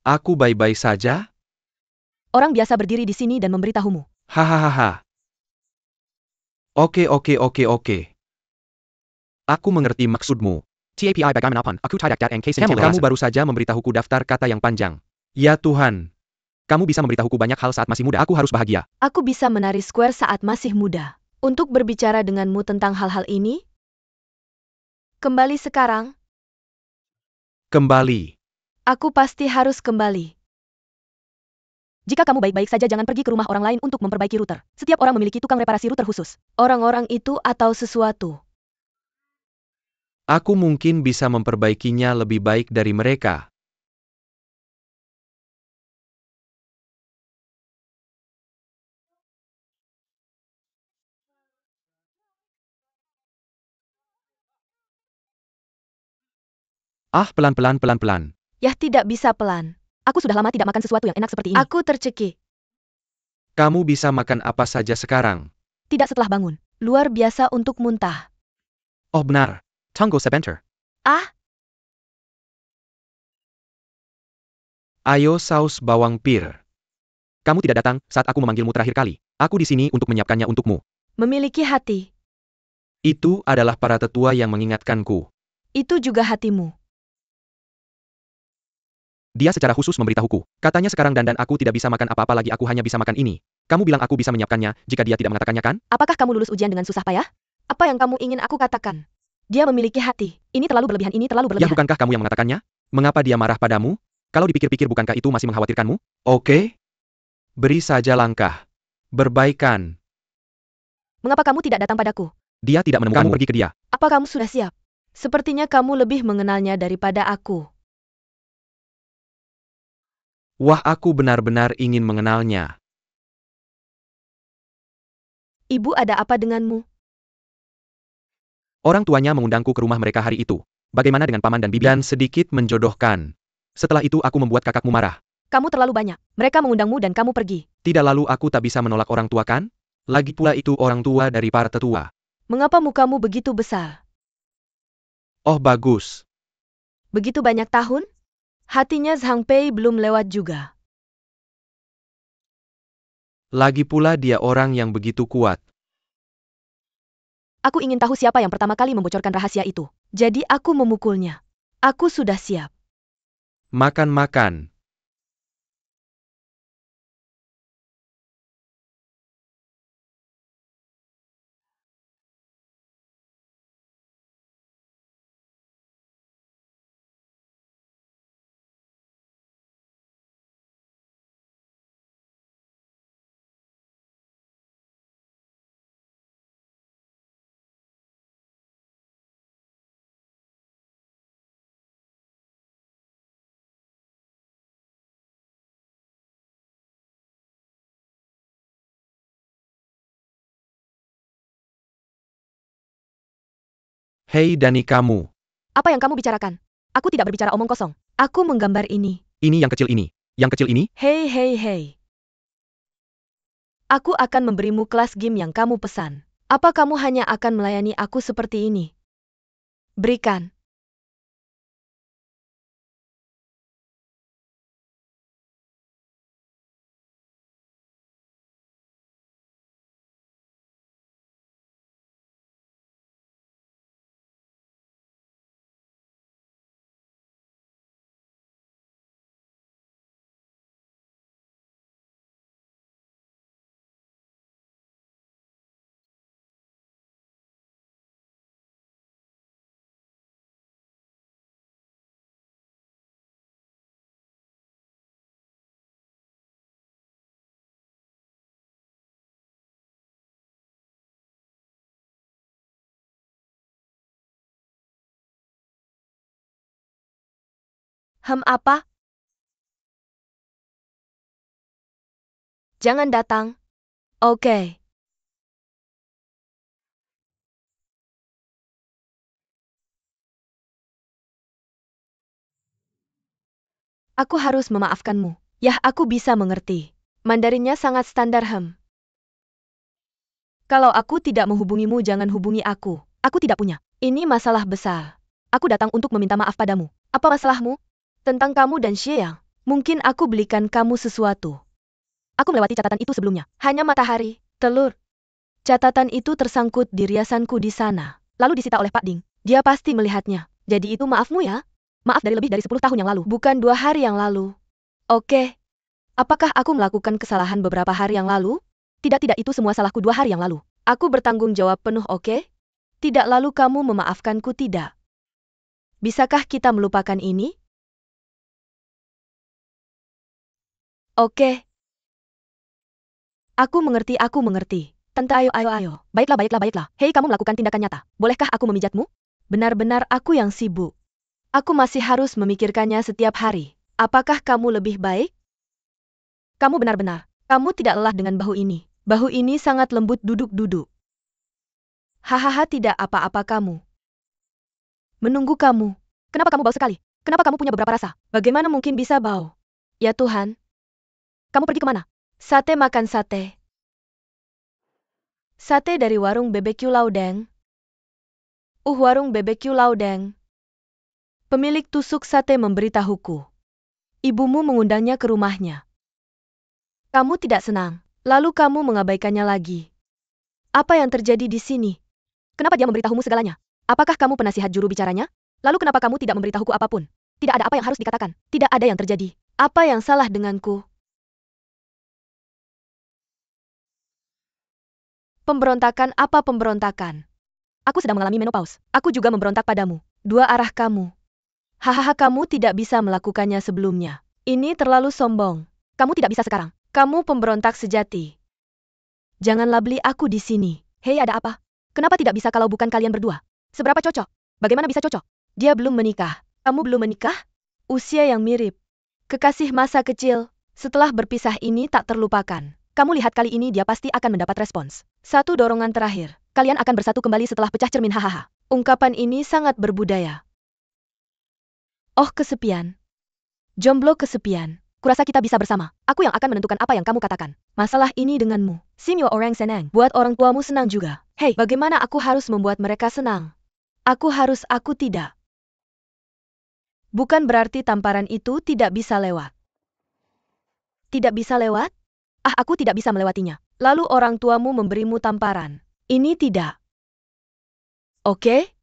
B: Aku baik-baik saja?
A: Orang biasa berdiri di sini dan memberitahumu.
B: Hahaha. Oke. Aku mengerti maksudmu. TAPI bagaimanapun, aku tidak dat and case kamu baru saja memberitahuku daftar kata yang panjang. Ya Tuhan. Kamu bisa memberitahuku banyak hal saat masih muda. Aku harus bahagia.
A: Aku bisa menari square saat masih muda. Untuk berbicara denganmu tentang hal-hal ini? Kembali sekarang?
B: Kembali.
A: Aku pasti harus kembali. Jika kamu baik-baik saja jangan pergi ke rumah orang lain untuk memperbaiki router. Setiap orang memiliki tukang reparasi router khusus. Orang-orang itu atau sesuatu.
B: Aku mungkin bisa memperbaikinya lebih baik dari mereka. Pelan-pelan.
A: Yah tidak bisa pelan. Aku sudah lama tidak makan sesuatu yang enak seperti ini. Aku tercekik.
B: Kamu bisa makan apa saja sekarang.
A: Tidak setelah bangun. Luar biasa untuk muntah.
B: Oh benar. Tunggu sebentar.
A: Ah,
B: Ayo saus bawang pir. Kamu tidak datang saat aku memanggilmu terakhir kali. Aku di sini untuk menyiapkannya untukmu.
A: memiliki hati.
B: Itu adalah para tetua yang mengingatkanku.
A: Itu juga hatimu.
B: Dia secara khusus memberitahuku. Katanya sekarang dan aku tidak bisa makan apa-apa lagi, aku hanya bisa makan ini. Kamu bilang aku bisa menyiapkannya jika dia tidak mengatakannya kan?
A: Apakah kamu lulus ujian dengan susah payah? Apa yang kamu ingin aku katakan? Dia memiliki hati. Ini terlalu berlebihan, ini terlalu
B: Ya
A: berlebihan.
B: bukankah kamu yang mengatakannya? Mengapa dia marah padamu? Kalau dipikir-pikir bukankah itu masih mengkhawatirkanmu? Oke. Beri saja langkah. Berbaikan.
A: Mengapa kamu tidak datang padaku?
B: Dia tidak menemukanmu. Kamu pergi ke dia.
A: Apa kamu sudah siap? Sepertinya kamu lebih mengenalnya daripada aku.
B: Wah, aku benar-benar ingin mengenalnya.
A: Ibu ada apa denganmu?
B: Orang tuanya mengundangku ke rumah mereka hari itu. Bagaimana dengan paman dan bibi? Dan sedikit menjodohkan. Setelah itu aku membuat kakakmu marah.
A: Kamu terlalu banyak. Mereka mengundangmu dan kamu pergi.
B: Tidak, lalu aku tak bisa menolak orang tua kan? Lagi pula itu orang tua dari para tetua.
A: Mengapa mukamu begitu besar?
B: Oh bagus.
A: Begitu banyak tahun? Hatinya Zhang Pei belum lewat juga.
B: Lagi pula dia orang yang begitu kuat.
A: Aku ingin tahu siapa yang pertama kali membocorkan rahasia itu. Jadi aku memukulnya. Aku sudah siap.
B: Makan-makan. Hei Dani kamu.
A: Apa yang kamu bicarakan? Aku tidak berbicara omong kosong. Aku menggambar ini.
B: Ini yang kecil ini. Yang kecil ini?
A: Hei. Aku akan memberimu kelas game yang kamu pesan. Apa kamu hanya akan melayani aku seperti ini? Berikan. Apa? Jangan datang. Oke. Aku harus memaafkanmu. Yah, aku bisa mengerti. Mandarinnya sangat standar Kalau aku tidak menghubungimu, jangan hubungi aku. Aku tidak punya. Ini masalah besar. Aku datang untuk meminta maaf padamu. Apa masalahmu? Tentang kamu dan Xieyang. Mungkin aku belikan kamu sesuatu. Aku melewati catatan itu sebelumnya. Hanya matahari, telur. Catatan itu tersangkut di riasanku di sana. Lalu disita oleh Pak Ding. Dia pasti melihatnya. Jadi itu maafmu ya? Maaf dari lebih dari 10 tahun yang lalu. Bukan 2 hari yang lalu. Oke. Apakah aku melakukan kesalahan beberapa hari yang lalu? Tidak, itu semua salahku 2 hari yang lalu. Aku bertanggung jawab penuh, oke? Tidak, lalu kamu memaafkanku, tidak? Bisakah kita melupakan ini? Oke. Aku mengerti. Tante, ayo. Baiklah. Hei, kamu melakukan tindakan nyata. Bolehkah aku memijatmu? Benar-benar aku yang sibuk. Aku masih harus memikirkannya setiap hari. Apakah kamu lebih baik? Kamu benar-benar. Kamu tidak lelah dengan bahu ini. Bahu ini sangat lembut, duduk. Hahaha, tidak apa-apa kamu. Menunggu kamu. Kenapa kamu bau sekali? Kenapa kamu punya beberapa rasa? Bagaimana mungkin bisa bau? Ya Tuhan. Kamu pergi kemana? Sate, makan sate. Sate dari warung BBQ Laudeng. Warung BBQ Laudeng. Pemilik tusuk sate memberitahuku. Ibumu mengundangnya ke rumahnya. Kamu tidak senang. Lalu kamu mengabaikannya lagi. Apa yang terjadi di sini? Kenapa dia memberitahumu segalanya? Apakah kamu penasihat juru bicaranya? Lalu kenapa kamu tidak memberitahuku apapun? Tidak ada apa yang harus dikatakan. Tidak ada yang terjadi. Apa yang salah denganku? Pemberontakan, apa pemberontakan? Aku sedang mengalami menopause. Aku juga memberontak padamu. Dua arah kamu. Hahaha, kamu tidak bisa melakukannya sebelumnya. Ini terlalu sombong. Kamu tidak bisa sekarang. Kamu pemberontak sejati. Janganlah beli aku di sini. Hei, ada apa? Kenapa tidak bisa kalau bukan kalian berdua? Seberapa cocok? Bagaimana bisa cocok? Dia belum menikah. Kamu belum menikah? Usia yang mirip. Kekasih masa kecil. Setelah berpisah ini tak terlupakan. Kamu lihat kali ini dia pasti akan mendapat respons. Satu dorongan terakhir. Kalian akan bersatu kembali setelah pecah cermin, hahaha. Ungkapan ini sangat berbudaya. Oh, kesepian. Jomblo kesepian. Kurasa kita bisa bersama. Aku yang akan menentukan apa yang kamu katakan. Masalah ini denganmu. Simyo orang senang. Buat orang tuamu senang juga. Hei, bagaimana aku harus membuat mereka senang? Aku tidak. Bukan berarti tamparan itu tidak bisa lewat. Tidak bisa lewat? Aku tidak bisa melewatinya. Lalu orang tuamu memberimu tamparan. Ini tidak. Oke?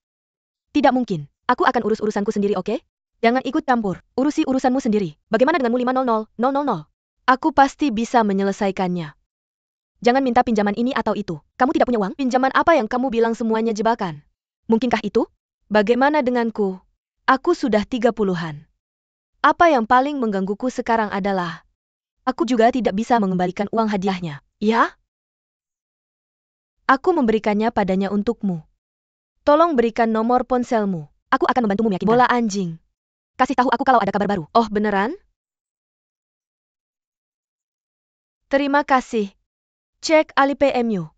A: Tidak mungkin. Aku akan urus urusanku sendiri, oke? Jangan ikut campur. Urusi urusanmu sendiri. Bagaimana denganmu 500,000? Aku pasti bisa menyelesaikannya. Jangan minta pinjaman ini atau itu. Kamu tidak punya uang? Pinjaman apa yang kamu bilang semuanya jebakan? Mungkinkah itu? Bagaimana denganku? Aku sudah 30-an. Apa yang paling menggangguku sekarang adalah aku juga tidak bisa mengembalikan uang hadiahnya. Ya? Aku memberikannya padanya untukmu. Tolong berikan nomor ponselmu. Aku akan membantumu meyakinkan. Bola anjing. Kasih tahu aku kalau ada kabar baru. Oh, beneran? Terima kasih. Cek Alipay MU.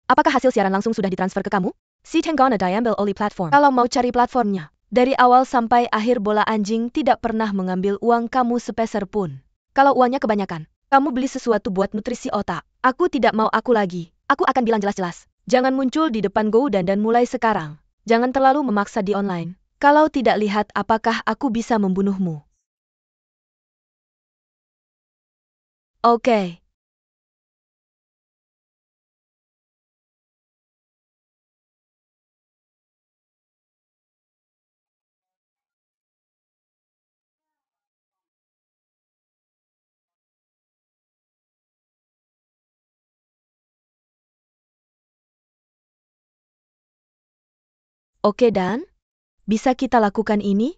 A: Apakah hasil siaran langsung sudah ditransfer ke kamu? Si Tenggana diambil oleh platform. Kalau mau cari platformnya, dari awal sampai akhir bola anjing tidak pernah mengambil uang kamu sepeser pun. Kalau uangnya kebanyakan, kamu beli sesuatu buat nutrisi otak. Aku tidak mau aku lagi. Aku akan bilang jelas-jelas. Jangan muncul di depan Go dan mulai sekarang. Jangan terlalu memaksa di online. Kalau tidak lihat apakah aku bisa membunuhmu. Oke. Oke dan? Bisa kita lakukan ini?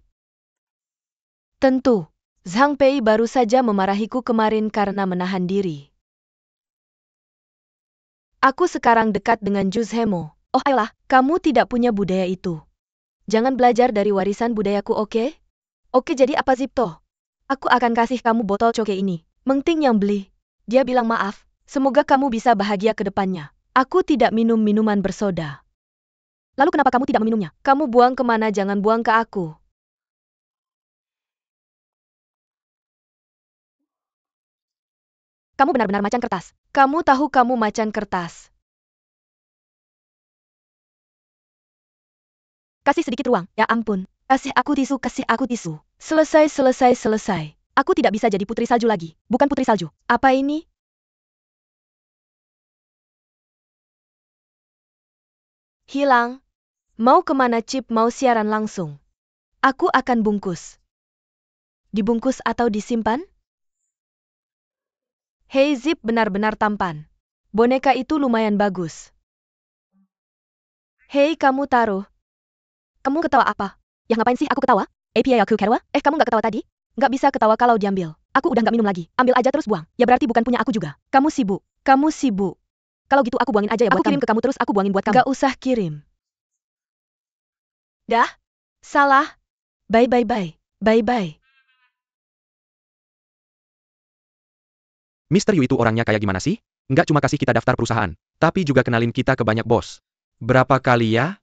A: Tentu. Zhang Pei baru saja memarahiku kemarin karena menahan diri. Aku sekarang dekat dengan Juz Hemo. Oh ayolah, kamu tidak punya budaya itu. Jangan belajar dari warisan budayaku, oke? Oke, jadi apa Zipto? Aku akan kasih kamu botol coke ini. Meng Ting yang beli. Dia bilang maaf. Semoga kamu bisa bahagia ke depannya. Aku tidak minum minuman bersoda. Lalu kenapa kamu tidak meminumnya? Kamu buang kemana? Jangan buang ke aku. Kamu benar-benar macan kertas. Kamu tahu kamu macan kertas. Kasih sedikit ruang, ya ampun. Kasih aku tisu, kasih aku tisu. Selesai, selesai, selesai. Aku tidak bisa jadi putri salju lagi. Bukan putri salju. Apa ini? Hilang. Mau kemana Chip? Mau siaran langsung? Aku akan bungkus. Dibungkus atau disimpan? Hei Zip benar-benar tampan. Boneka itu lumayan bagus. Hei kamu taruh. Kamu ketawa apa? Ya ngapain sih aku ketawa? API aku ketawa? Kamu nggak ketawa tadi? Nggak bisa ketawa kalau diambil. Aku udah nggak minum lagi. Ambil aja terus buang. Ya berarti bukan punya aku juga. Kamu sibuk. Kamu sibuk. Kalau gitu aku buangin aja ya buat kamu. Aku kirim ke kamu terus aku buangin buat kamu. Nggak usah kirim. Dah? Salah. Bye bye bye. Bye bye.
B: Mr. Yu itu orangnya kayak gimana sih? Nggak cuma kasih kita daftar perusahaan, tapi juga kenalin kita ke banyak bos. Berapa kali ya?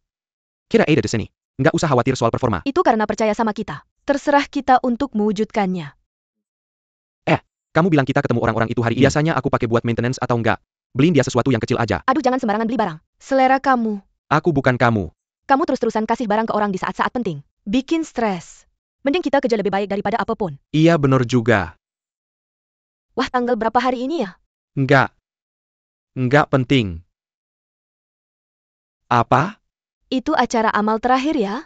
B: Kira ada di sini. Nggak usah khawatir soal performa.
A: Itu karena percaya sama kita. Terserah kita untuk mewujudkannya.
B: Kamu bilang kita ketemu orang-orang itu hari ini. Biasanya aku pakai buat maintenance atau enggak. Beliin dia sesuatu yang kecil aja.
A: Aduh jangan sembarangan beli barang. Selera kamu.
B: Aku bukan kamu.
A: Kamu terus-terusan kasih barang ke orang di saat-saat penting. Bikin stres. Mending kita kerja lebih baik daripada apapun.
B: Iya bener juga.
A: Wah tanggal berapa hari ini ya?
B: Enggak. Enggak penting. Apa?
A: Itu acara amal terakhir ya?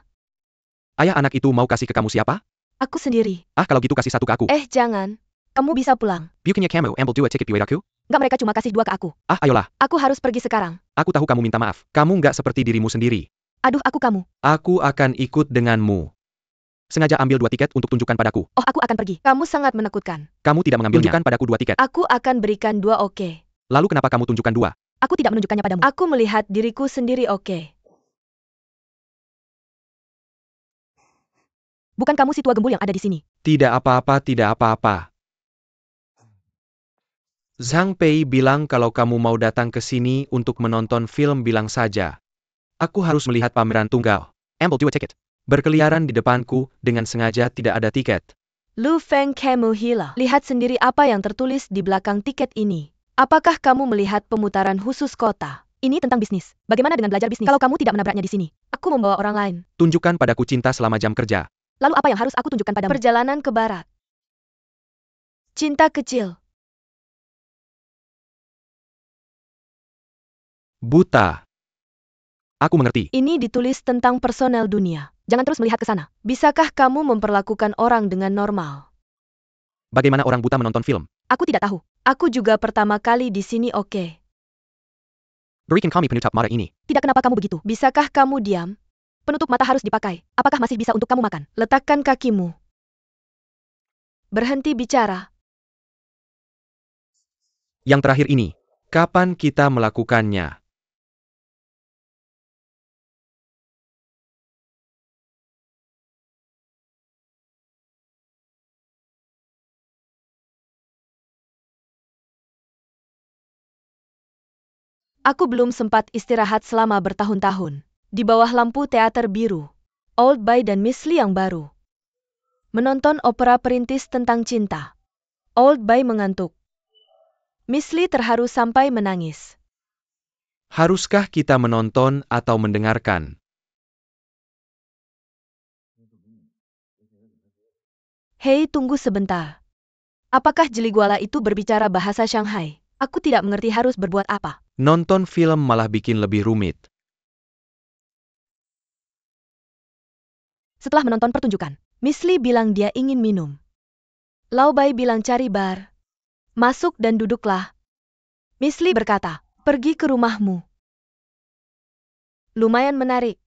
B: Ayah anak itu mau kasih ke kamu siapa?
A: Aku sendiri.
B: Kalau gitu kasih satu ke aku.
A: Jangan. Kamu bisa pulang.
B: Bukannya kamu ambil 2 tiket buat aku?
A: Nggak mereka cuma kasih 2 ke aku.
B: Ayolah.
A: Aku harus pergi sekarang.
B: Aku tahu kamu minta maaf. Kamu nggak seperti dirimu sendiri.
A: Aduh aku kamu.
B: Aku akan ikut denganmu. Sengaja ambil 2 tiket untuk tunjukkan padaku.
A: Oh aku akan pergi. Kamu sangat menakutkan.
B: Kamu tidak mengambilnya. Tunjukkan padaku 2 tiket.
A: Aku akan berikan 2 oke.
B: Lalu kenapa kamu tunjukkan 2?
A: Aku tidak menunjukkannya padamu. Aku melihat diriku sendiri oke. Bukan kamu si tua gembul yang ada di sini.
B: Tidak apa-apa, tidak apa-apa. Zhang Pei bilang kalau kamu mau datang ke sini untuk menonton film bilang saja. Aku harus melihat pameran tunggal. Ambil 2 tiket. Berkeliaran di depanku dengan sengaja tidak ada tiket.
A: Lu Feng kamu gila. Lihat sendiri apa yang tertulis di belakang tiket ini. Apakah kamu melihat pemutaran khusus kota? Ini tentang bisnis. Bagaimana dengan belajar bisnis? Kalau kamu tidak menabraknya di sini, aku membawa orang lain.
B: Tunjukkan padaku cinta selama jam kerja.
A: Lalu apa yang harus aku tunjukkan padamu? Perjalanan ke barat. Cinta kecil.
B: Buta. Aku mengerti.
A: Ini ditulis tentang personel dunia. Jangan terus melihat ke sana. Bisakah kamu memperlakukan orang dengan normal?
B: Bagaimana orang buta menonton film?
A: Aku tidak tahu. Aku juga pertama kali di sini oke.
B: Berikan kami penutup mata ini.
A: Tidak kenapa kamu begitu. Bisakah kamu diam? Penutup mata harus dipakai. Apakah masih bisa untuk kamu makan? Letakkan kakimu. Berhenti bicara.
B: Yang terakhir ini. Kapan kita melakukannya?
A: Aku belum sempat istirahat selama bertahun-tahun. Di bawah lampu teater biru. Old Boy dan Miss Lee yang baru. Menonton opera perintis tentang cinta. Old Boy mengantuk. Miss Lee terharu sampai menangis.
B: Haruskah kita menonton atau mendengarkan?
A: Hei, tunggu sebentar. Apakah Jeliguala itu berbicara bahasa Shanghai? Aku tidak mengerti harus berbuat apa.
B: Nonton film malah bikin lebih rumit.
A: Setelah menonton pertunjukan, Miss Lee bilang dia ingin minum. Lao Bai bilang cari bar. Masuk dan duduklah. Miss Lee berkata, pergi ke rumahmu. Lumayan menarik.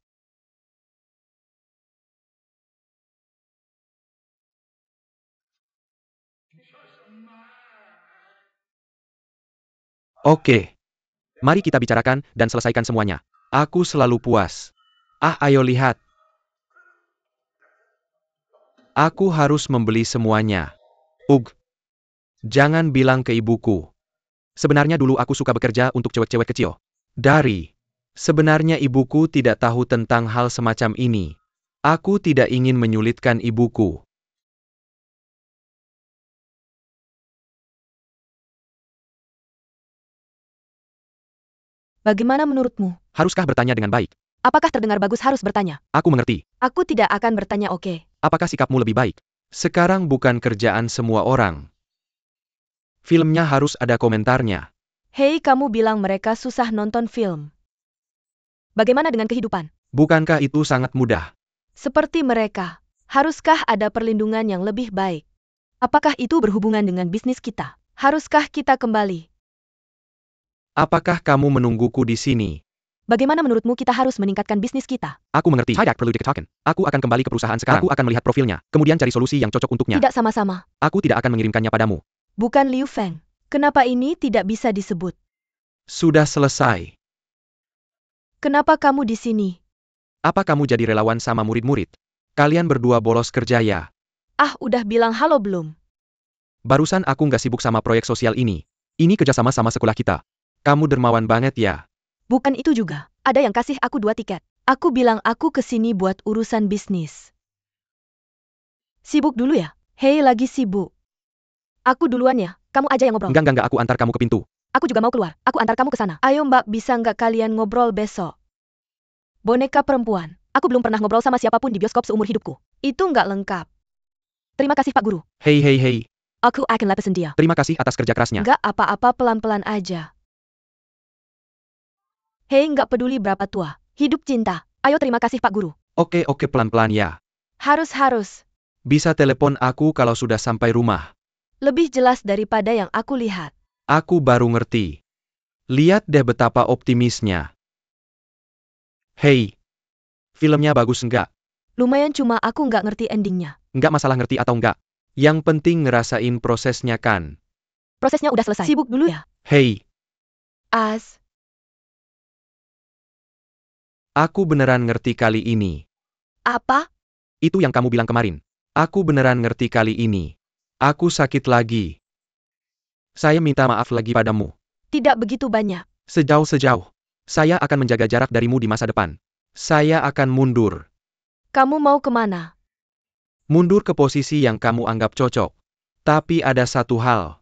B: Oke. Mari kita bicarakan dan selesaikan semuanya. Aku selalu puas. Ayo lihat. Aku harus membeli semuanya. Jangan bilang ke ibuku. Sebenarnya dulu aku suka bekerja untuk cewek-cewek kecil. Sebenarnya ibuku tidak tahu tentang hal semacam ini. Aku tidak ingin menyulitkan ibuku.
A: Bagaimana menurutmu?
B: Haruskah bertanya dengan baik?
A: Apakah terdengar bagus harus bertanya?
B: Aku mengerti.
A: Aku tidak akan bertanya oke.
B: Apakah sikapmu lebih baik? Sekarang bukan kerjaan semua orang. Filmnya harus ada komentarnya.
A: Hei, kamu bilang mereka susah nonton film. Bagaimana dengan kehidupan?
B: Bukankah itu sangat mudah?
A: Seperti mereka. Haruskah ada perlindungan yang lebih baik? Apakah itu berhubungan dengan bisnis kita? Haruskah kita kembali?
B: Apakah kamu menungguku di sini?
A: Bagaimana menurutmu kita harus meningkatkan bisnis kita?
B: Aku mengerti. Tidak perlu diketahui. Aku akan kembali ke perusahaan sekarang. Aku akan melihat profilnya, kemudian cari solusi yang cocok untuknya.
A: Tidak sama-sama.
B: Aku tidak akan mengirimkannya padamu.
A: Bukan Liu Feng. Kenapa ini tidak bisa disebut?
B: Sudah selesai.
A: Kenapa kamu di sini?
B: Apa kamu jadi relawan sama murid-murid? Kalian berdua bolos kerja ya?
A: Ah, udah bilang halo belum?
B: Barusan aku nggak sibuk sama proyek sosial ini. Ini kerjasama sama sekolah kita. Kamu dermawan banget ya?
A: Bukan itu juga. Ada yang kasih aku 2 tiket. Aku bilang aku kesini buat urusan bisnis. Sibuk dulu ya? Hei, lagi sibuk. Aku duluan ya, kamu aja yang ngobrol.
B: Enggak, aku antar kamu ke pintu.
A: Aku juga mau keluar, aku antar kamu ke sana. Ayo mbak, bisa nggak kalian ngobrol besok? Boneka perempuan. Aku belum pernah ngobrol sama siapapun di bioskop seumur hidupku. Itu nggak lengkap. Terima kasih Pak Guru.
B: Hei.
A: Aku akan lapisin dia.
B: Terima kasih atas kerja kerasnya.
A: Nggak apa-apa, pelan-pelan aja. Hei, nggak peduli berapa tua. Hidup cinta. Ayo terima kasih Pak Guru.
B: Oke, pelan-pelan ya.
A: Harus.
B: Bisa telepon aku kalau sudah sampai rumah.
A: Lebih jelas daripada yang aku lihat.
B: Aku baru ngerti. Lihat deh betapa optimisnya. Hei, filmnya bagus enggak?
A: Lumayan, cuma aku nggak ngerti endingnya.
B: Enggak masalah ngerti atau enggak. Yang penting ngerasain prosesnya kan.
A: Prosesnya udah selesai. Sibuk dulu ya.
B: Hei,
A: As.
B: aku beneran ngerti kali ini.
A: Apa?
B: Itu yang kamu bilang kemarin. Aku beneran ngerti kali ini. Aku sakit lagi. Saya minta maaf lagi padamu.
A: Tidak begitu banyak.
B: Sejauh. Saya akan menjaga jarak darimu di masa depan. Saya akan mundur.
A: Kamu mau kemana?
B: Mundur ke posisi yang kamu anggap cocok. Tapi ada satu hal.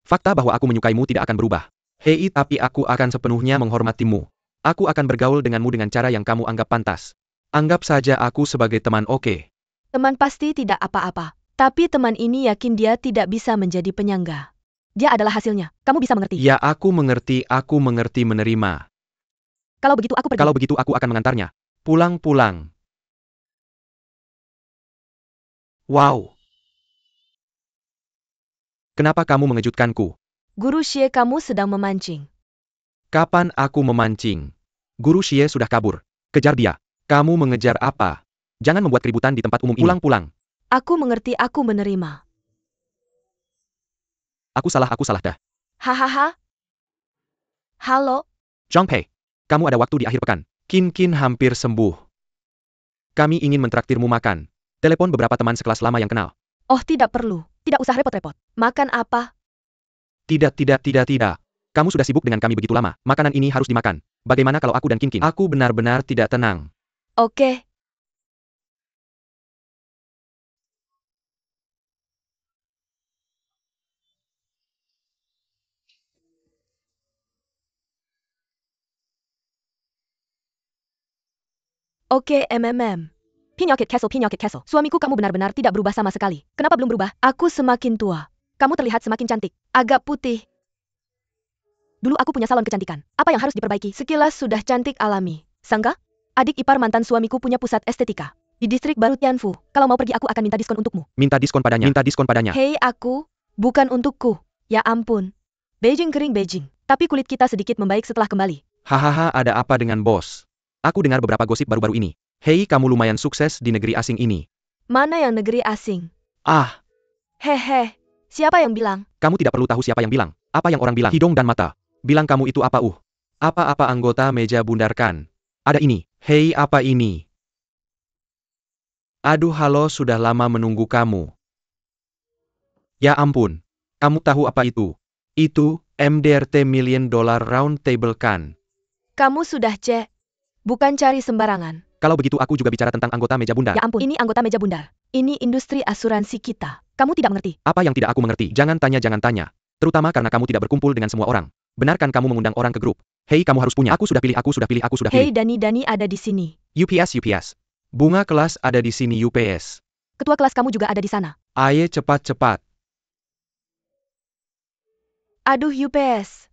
B: Fakta bahwa aku menyukaimu tidak akan berubah. Hei, tapi aku akan sepenuhnya menghormatimu. Aku akan bergaul denganmu dengan cara yang kamu anggap pantas. Anggap saja aku sebagai teman, oke?
A: Teman pasti tidak apa-apa. Tapi teman ini yakin dia tidak bisa menjadi penyangga. Dia adalah hasilnya. Kamu bisa mengerti?
B: Ya, aku mengerti menerima.
A: Kalau begitu aku pergi.
B: Kalau begitu aku akan mengantarnya. Pulang. Wow. Kenapa kamu mengejutkanku?
A: Guru Xie, kamu sedang memancing.
B: Kapan aku memancing? Guru Xie sudah kabur. Kejar dia. Kamu mengejar apa? Jangan membuat keributan di tempat umum ini. Pulang.
A: Aku mengerti, aku menerima.
B: Aku salah dah.
A: Hahaha. Halo?
B: Zhongpei, kamu ada waktu di akhir pekan. Qin hampir sembuh. Kami ingin mentraktirmu makan. Telepon beberapa teman sekelas lama yang kenal.
A: Oh, tidak perlu. Tidak usah repot-repot. Makan apa?
B: Tidak. Kamu sudah sibuk dengan kami begitu lama. Makanan ini harus dimakan. Bagaimana kalau aku dan Qin? Aku benar-benar tidak tenang.
A: Oke. Oke, Penyakit Castle. Suamiku, kamu benar-benar tidak berubah sama sekali. Kenapa belum berubah? Aku semakin tua. Kamu terlihat semakin cantik. Agak putih. Dulu aku punya salon kecantikan. Apa yang harus diperbaiki? Sekilas sudah cantik alami. Sangka? Adik ipar mantan suamiku punya pusat estetika. Di distrik baru Tianfu. Kalau mau pergi aku akan minta diskon untukmu.
B: Minta diskon padanya.
A: Hei, aku. Bukan untukku. Ya ampun. Beijing kering Beijing. Tapi kulit kita sedikit membaik setelah kembali.
B: Hahaha, ada apa dengan bos? Aku dengar beberapa gosip baru-baru ini. Hei, kamu lumayan sukses di negeri asing ini.
A: Mana yang negeri asing?
B: Ah,
A: Hehe. Siapa yang bilang?
B: kamu tidak perlu tahu siapa yang bilang. Apa yang orang bilang? Hidung dan mata. Bilang kamu itu apa? Apa anggota meja bundar kan? Ada ini. Hei, apa ini? Aduh, halo, sudah lama menunggu kamu. Ya ampun. Kamu tahu apa itu? Itu, MDRT Million Dollar Round Table kan?
A: Kamu sudah cek. Bukan cari sembarangan.
B: Kalau begitu aku juga bicara tentang anggota meja bundar.
A: Ya ampun, ini anggota meja bundar. Ini industri asuransi kita. Kamu tidak mengerti.
B: Apa yang tidak aku mengerti? Jangan tanya. Terutama karena kamu tidak berkumpul dengan semua orang. Benarkan kamu mengundang orang ke grup? Hei, kamu harus punya. Aku sudah pilih, aku sudah pilih, aku sudah
A: Hei,
B: pilih.
A: Dani ada di sini.
B: UPS. Bunga kelas ada di sini UPS.
A: Ketua kelas kamu juga ada di sana.
B: Ayo cepat-cepat.
A: Aduh, UPS.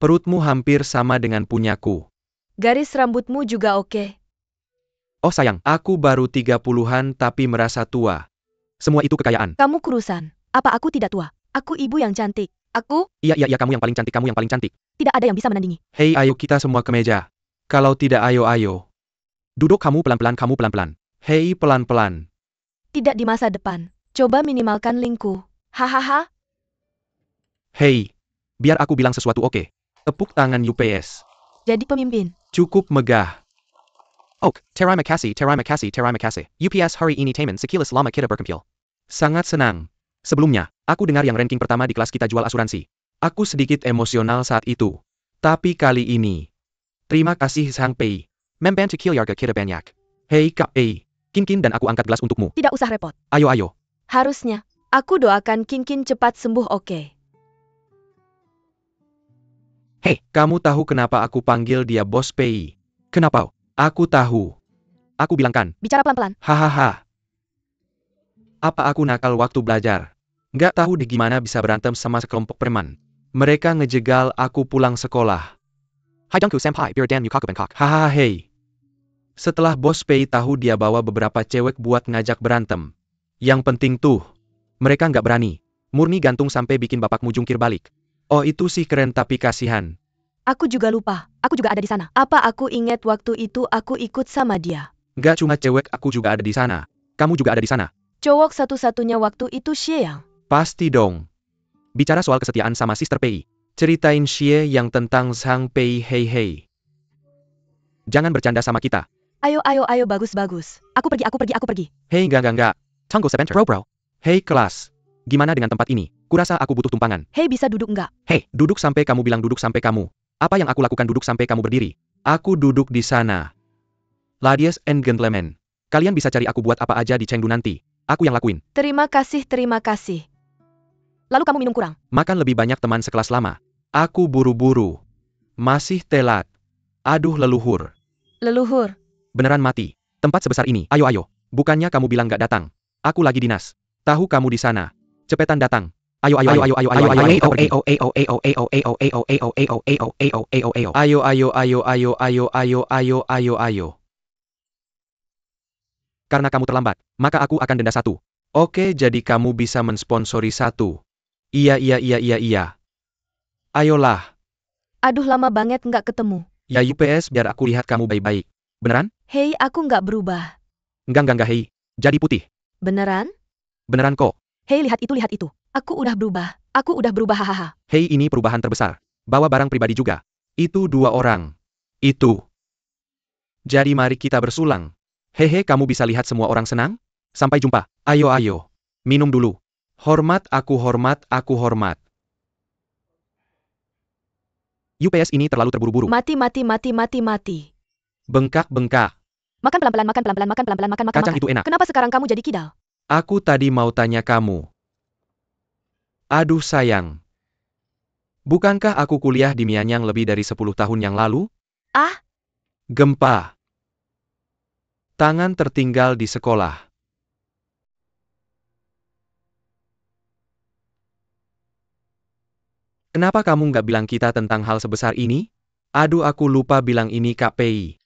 B: Perutmu hampir sama dengan punyaku.
A: Garis rambutmu juga oke.
B: Oh sayang, aku baru 30-an tapi merasa tua. Semua itu kekayaan.
A: Kamu kurusan. Apa aku tidak tua? Aku ibu yang cantik. Aku?
B: Iya, kamu yang paling cantik, kamu yang paling cantik.
A: Tidak ada yang bisa menandingi.
B: Hei, ayo kita semua ke meja. Kalau tidak, ayo. Duduk kamu pelan-pelan, kamu pelan-pelan. Hei, pelan-pelan.
A: Tidak di masa depan. Coba minimalkan linkku. Hahaha.
B: Hei, biar aku bilang sesuatu oke. Tepuk tangan UPS.
A: Jadi pemimpin.
B: Cukup megah. Oh, terima kasih. UPS hari ini teman sekilas lama kita berkumpul. Sangat senang. Sebelumnya, aku dengar yang ranking pertama di kelas kita jual asuransi. Aku sedikit emosional saat itu. Tapi kali ini, terima kasih Sang Pei. Membantu keluarga kita banyak. Hei Kak Pei, Kin dan aku angkat gelas untukmu.
A: Tidak usah repot.
B: Ayo.
A: Harusnya. Aku doakan Kin cepat sembuh oke.
B: Hei, kamu tahu kenapa aku panggil dia Bos Pei? Kenapa? Aku tahu. Aku bilang kan.
A: Bicara pelan-pelan.
B: Hahaha. Apa aku nakal waktu belajar? Nggak tahu deh gimana bisa berantem sama sekelompok preman. Mereka ngejegal aku pulang sekolah. Hai Dongku Senpai, biar dan Yukaku Bangkok. Hahaha hei. Setelah Bos Pei tahu dia bawa beberapa cewek buat ngajak berantem. Yang penting tuh, mereka nggak berani. Murni gantung sampai bikin bapakmu jungkir balik. Oh itu sih keren tapi kasihan.
A: Aku juga lupa. Aku juga ada di sana. Apa aku ingat waktu itu aku ikut sama dia?
B: Nggak cuma cewek, aku juga ada di sana. Kamu juga ada di sana.
A: Cowok satu-satunya waktu itu Xiang.
B: Pasti dong. Bicara soal kesetiaan sama Sister Pei. Ceritain Xie yang tentang Sang Pei hei. Jangan bercanda sama kita.
A: Ayo, bagus. Aku pergi.
B: Hei enggak. Tunggu sebentar. Bro. Hei kelas. Gimana dengan tempat ini? Kurasa aku butuh tumpangan.
A: Hei, bisa duduk enggak?
B: Hei, duduk sampai kamu bilang duduk sampai kamu. Apa yang aku lakukan duduk sampai kamu berdiri? Aku duduk di sana. Ladies and gentlemen. Kalian bisa cari aku buat apa aja di Chengdu nanti. Aku yang lakuin.
A: Terima kasih. Lalu kamu minum kurang?
B: Makan lebih banyak teman sekelas lama. Aku buru-buru. Masih telat. Aduh leluhur.
A: Leluhur.
B: Beneran mati. Tempat sebesar ini. Ayo. Bukannya kamu bilang gak datang. Aku lagi dinas. Tahu kamu di sana. Cepetan datang. Ayo. Karena kamu terlambat, maka aku akan denda 1. Oke, jadi kamu bisa mensponsori 1. Iya. Ayolah.
A: Aduh, lama banget nggak ketemu.
B: Ya UPS biar aku lihat kamu baik-baik. Beneran?
A: Hei, aku nggak berubah.
B: Enggak hei. Jadi putih.
A: Beneran?
B: Beneran kok.
A: Hei, lihat itu. Aku udah berubah, hahaha.
B: Hei, ini perubahan terbesar. Bawa barang pribadi juga. Itu 2 orang. Itu. Jadi mari kita bersulang. Hehe, kamu bisa lihat semua orang senang? Sampai jumpa. Ayo. Minum dulu. Hormat. UPS ini terlalu terburu-buru.
A: Mati.
B: Bengkak.
A: Makan pelan-pelan, makan.
B: Kacang itu enak.
A: Kenapa sekarang kamu jadi kidal?
B: Aku tadi mau tanya kamu. Aduh sayang. Bukankah aku kuliah di Mianyang lebih dari 10 tahun yang lalu?
A: Ah?
B: Gempa. Tangan tertinggal di sekolah. Kenapa kamu nggak bilang kita tentang hal sebesar ini? Aduh aku lupa bilang ini Kak Pei.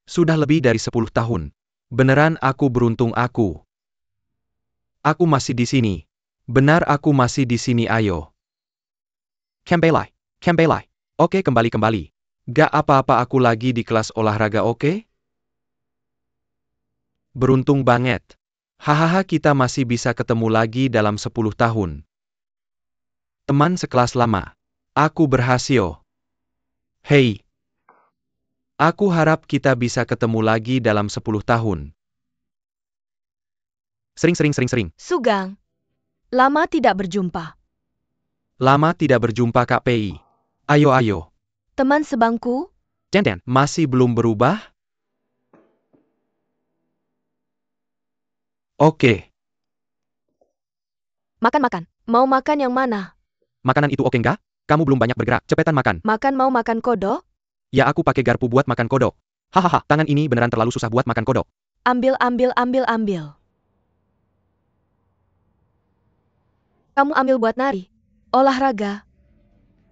B: Sudah lebih dari 10 tahun. Beneran aku beruntung aku. Aku masih di sini. Benar aku masih di sini ayo. Kembali. Oke kembali. Gak apa-apa aku lagi di kelas olahraga oke? Beruntung banget. Hahaha kita masih bisa ketemu lagi dalam 10 tahun. Teman sekelas lama. Aku berhasil. Hei. Aku harap kita bisa ketemu lagi dalam 10 tahun. Sering.
A: Sugang. Lama tidak berjumpa.
B: Lama tidak berjumpa Kak Pei. Ayo.
A: Teman sebangku?
B: Dan, masih belum berubah? Oke.
A: Makan. Mau makan yang mana?
B: Makanan itu oke nggak? Kamu belum banyak bergerak, cepetan makan.
A: Makan mau makan kodok?
B: Ya aku pakai garpu buat makan kodok. Hahaha, tangan ini beneran terlalu susah buat makan kodok.
A: Ambil. Kamu ambil buat nari. Olahraga.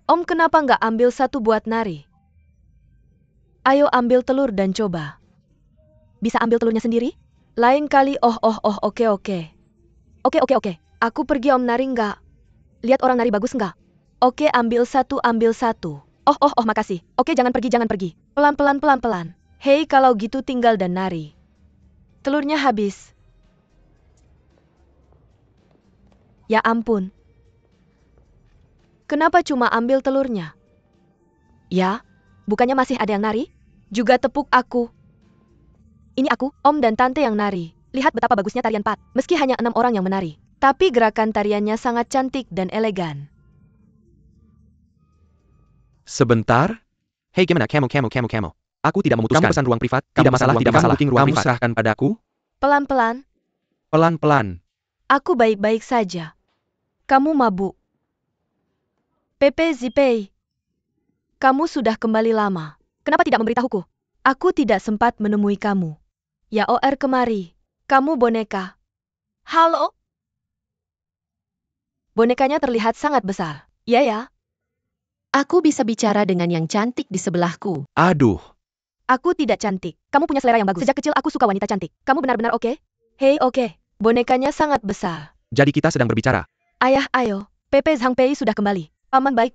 A: Om kenapa nggak ambil satu buat nari? Ayo ambil telur dan coba. Bisa ambil telurnya sendiri? Lain kali oke. Oke. Aku pergi om nari nggak? Lihat orang nari bagus nggak? Oke ambil satu. Oh makasih. Oke jangan pergi. Pelan. Hei kalau gitu tinggal dan nari. Telurnya habis. Ya ampun. Kenapa cuma ambil telurnya? Ya, bukannya masih ada yang nari? Juga tepuk aku. Ini aku, om dan tante yang nari. Lihat betapa bagusnya tarian Pat. Meski hanya 6 orang yang menari. Tapi gerakan tariannya sangat cantik dan elegan.
B: Sebentar. Hei gimana kamu. Aku tidak memutuskan. Kamu pesan ruang privat, tidak masalah. Booking ruang privat. Kamu serahkan padaku.
A: Pelan-pelan.
B: Pelan-pelan.
A: Aku baik-baik saja. Kamu mabuk. Pepe Zipei. Kamu sudah kembali lama. Kenapa tidak memberitahuku? Aku tidak sempat menemui kamu. Ya OR kemari. Kamu boneka. Halo? Bonekanya terlihat sangat besar. Ya.
C: Aku bisa bicara dengan yang cantik di sebelahku.
B: Aduh.
A: Aku tidak cantik. Kamu punya selera yang bagus. Sejak kecil aku suka wanita cantik. Kamu benar-benar oke? Hei oke. Bonekanya sangat besar.
B: Jadi kita sedang berbicara.
A: Ayah ayo. Pepe Zhangpei sudah kembali. Paman baik.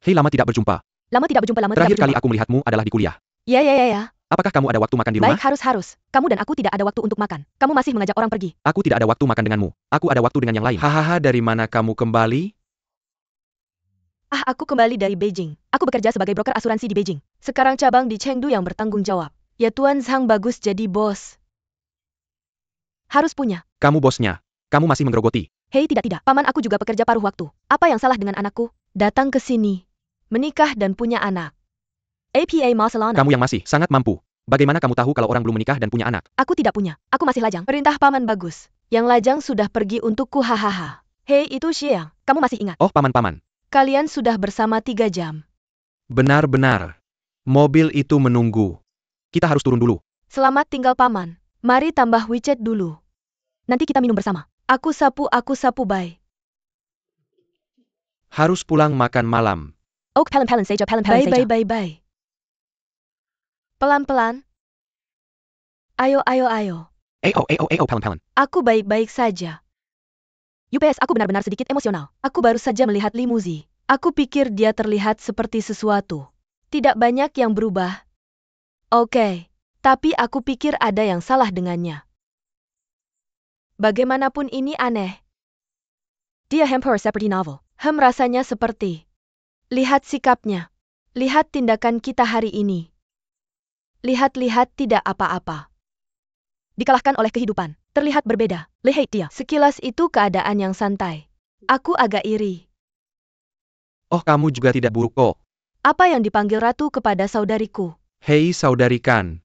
B: Hei lama tidak berjumpa. Terakhir kali aku melihatmu adalah di kuliah.
A: Ya.
B: Apakah kamu ada waktu makan di rumah?
A: Baik harus. Kamu dan aku tidak ada waktu untuk makan. Kamu masih mengajak orang pergi.
B: Aku tidak ada waktu makan denganmu. Aku ada waktu dengan yang lain. Hahaha, dari mana kamu kembali?
A: Aku kembali dari Beijing. Aku bekerja sebagai broker asuransi di Beijing. Sekarang cabang di Chengdu yang bertanggung jawab. Ya Tuan Zhang bagus jadi bos. Harus punya.
B: Kamu bosnya. Kamu masih menggerogoti.
A: Hei tidak. Paman aku juga pekerja paruh waktu. Apa yang salah dengan anakku? Datang ke sini. Menikah dan punya anak. APA Barcelona.
B: Kamu yang masih sangat mampu. Bagaimana kamu tahu kalau orang belum menikah dan punya anak?
A: Aku tidak punya. Aku masih lajang. Perintah paman bagus. Yang lajang sudah pergi untukku hahaha. Hei itu Xiang. Kamu masih ingat?
B: Oh paman.
A: Kalian sudah bersama 3 jam.
B: Benar. Mobil itu menunggu. Kita harus turun dulu.
A: Selamat tinggal paman. Mari tambah WeChat dulu. Nanti kita minum bersama. Aku sapu bye.
B: Harus pulang makan malam.
A: Ok pelen saja. Bye. Pelan-pelan. Ayo.
B: Pelen.
A: Aku baik-baik saja. UPS aku benar-benar sedikit emosional. Aku baru saja melihat limuzi. Aku pikir dia terlihat seperti sesuatu. Tidak banyak yang berubah. Oke. Tapi aku pikir ada yang salah dengannya. Bagaimanapun ini aneh. Dia hampir seperti novel. Rasanya seperti. Lihat sikapnya. Lihat tindakan kita hari ini. Lihat tidak apa-apa. Dikalahkan oleh kehidupan. Terlihat berbeda. Lihat dia. Sekilas itu keadaan yang santai. Aku agak iri.
B: Oh kamu juga tidak buruk kok.
A: Apa yang dipanggil ratu kepada saudariku?
B: Hei saudari Kan.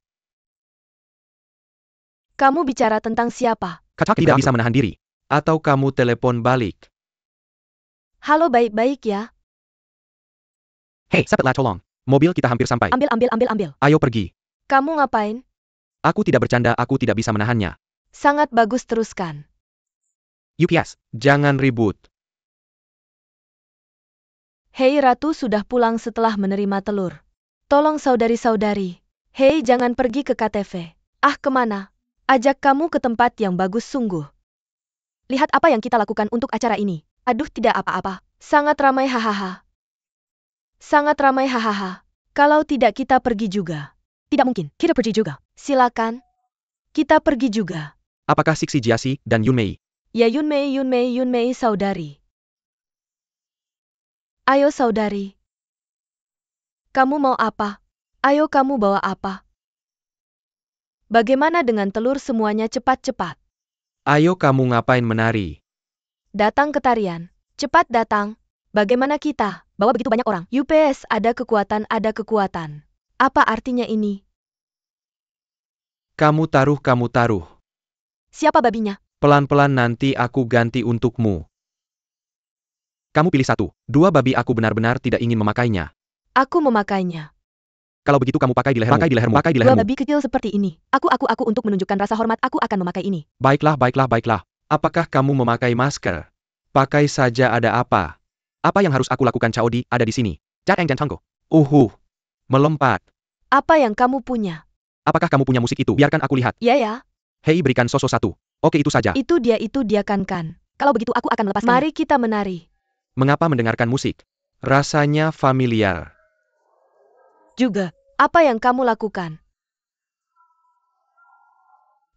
A: Kamu bicara tentang siapa?
B: Kacak tidak bisa menahan diri. Atau kamu telepon balik.
A: Halo baik-baik ya.
B: Hei cepatlah tolong. Mobil kita hampir sampai.
A: Ambil.
B: Ayo pergi.
A: Kamu ngapain?
B: Aku tidak bercanda, aku tidak bisa menahannya.
A: Sangat bagus teruskan.
B: UPS, jangan ribut.
A: Hei ratu sudah pulang setelah menerima telur. Tolong saudari-saudari. Hei jangan pergi ke KTV. Kemana? Ajak kamu ke tempat yang bagus sungguh. Lihat apa yang kita lakukan untuk acara ini. Aduh tidak apa-apa. Sangat ramai hahaha. Kalau tidak kita pergi juga. Tidak mungkin, kita pergi juga. Silakan. Kita pergi juga.
B: Apakah Siksi Jiasi dan Yunmei?
A: Ya Yunmei saudari. Ayo saudari. Kamu mau apa? Ayo kamu bawa apa? Bagaimana dengan telur semuanya cepat-cepat?
B: Ayo kamu ngapain menari?
A: Datang ke tarian. Cepat datang. Bagaimana kita? Bawa begitu banyak orang. UPS ada kekuatan. Apa artinya ini?
B: Kamu taruh.
A: Siapa babinya?
B: Pelan-pelan nanti aku ganti untukmu. Kamu pilih satu. Dua babi aku benar-benar tidak ingin memakainya.
A: Aku memakainya.
B: Kalau begitu kamu pakai di lehermu. Pakai di lehermu. Pakai di
A: Dua
B: lehermu.
A: babi kecil seperti ini. Aku untuk menunjukkan rasa hormat aku akan memakai ini.
B: Baiklah, baiklah, baiklah. Apakah kamu memakai masker? Pakai saja, ada apa? Apa yang harus aku lakukan? Chaodi ada di sini. Cat Eng Jan Tangko. Melompat.
A: Apa yang kamu punya?
B: Apakah kamu punya musik itu? Biarkan aku lihat.
A: Ya ya,
B: Hei, berikan Soso satu. Oke, itu saja.
A: itu dia kan. Kalau begitu aku akan melepaskannya. Mari kita menari.
B: Mengapa mendengarkan musik? Rasanya familiar.
A: Juga, apa yang kamu lakukan?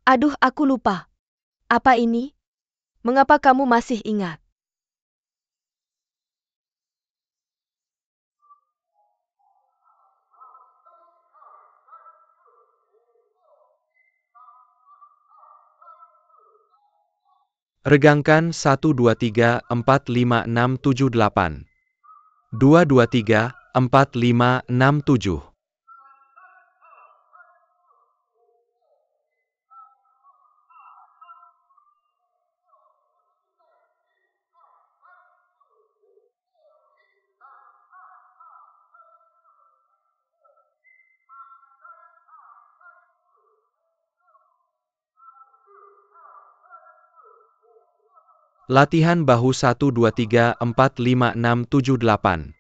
A: Aduh, aku lupa. Apa ini? Mengapa kamu masih ingat?
B: Regangkan 1, 2, 3, 4, 5, 6, 7, 8. 2, 2, 3, 4, 5, 6, 7. Latihan bahu 1, 2, 3, 4, 5, 6, 7, 8.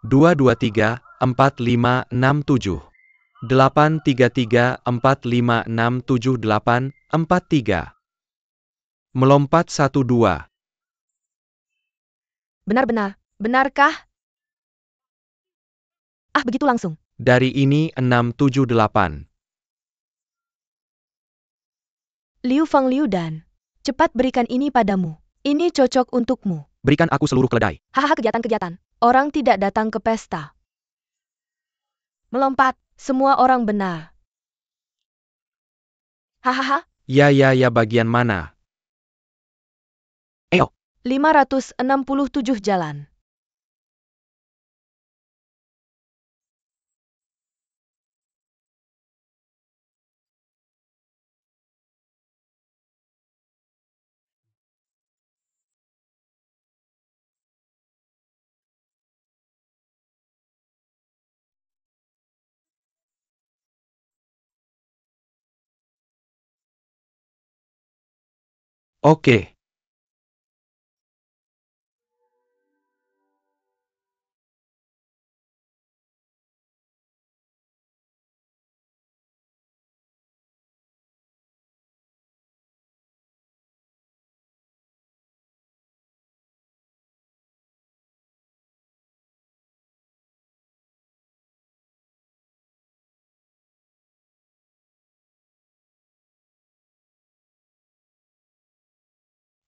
B: 2, 2, 3, 4, 5, 6, 7. 8, 3, 3, 4, 5, 6, 7, 8, 4, 3. Melompat 1, 2.
A: Benar-benar, benarkah? Ah, begitu langsung.
B: Dari ini 6, 7, 8.
A: Liu Fang Liu dan. Cepat berikan ini padamu. Ini cocok untukmu.
B: Berikan aku seluruh keledai.
A: Hahaha, kegiatan-kegiatan. Orang tidak datang ke pesta. Melompat, semua orang benar. Hahaha,
B: Ya, bagian mana?
A: 567 jalan.
B: Oke.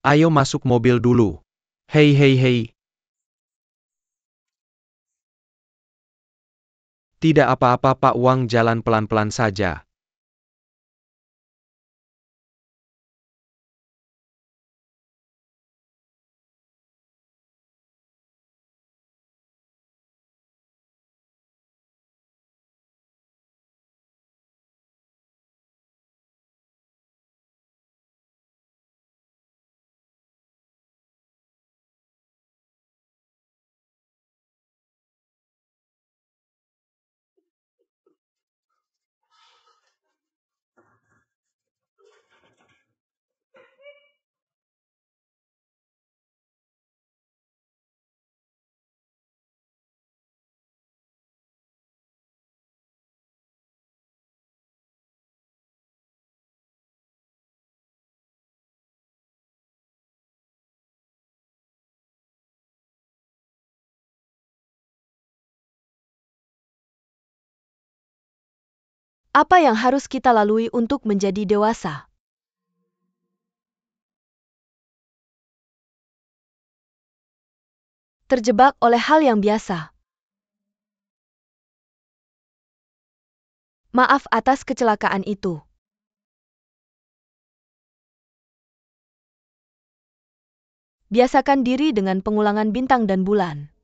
B: Ayo masuk mobil dulu. Hei, hei, hei. Tidak apa-apa, Pak Wang, jalan pelan-pelan saja.
A: Apa yang harus kita lalui untuk menjadi dewasa? Terjebak oleh hal yang biasa. Maaf atas kecelakaan itu. Biasakan diri dengan pengulangan bintang dan bulan.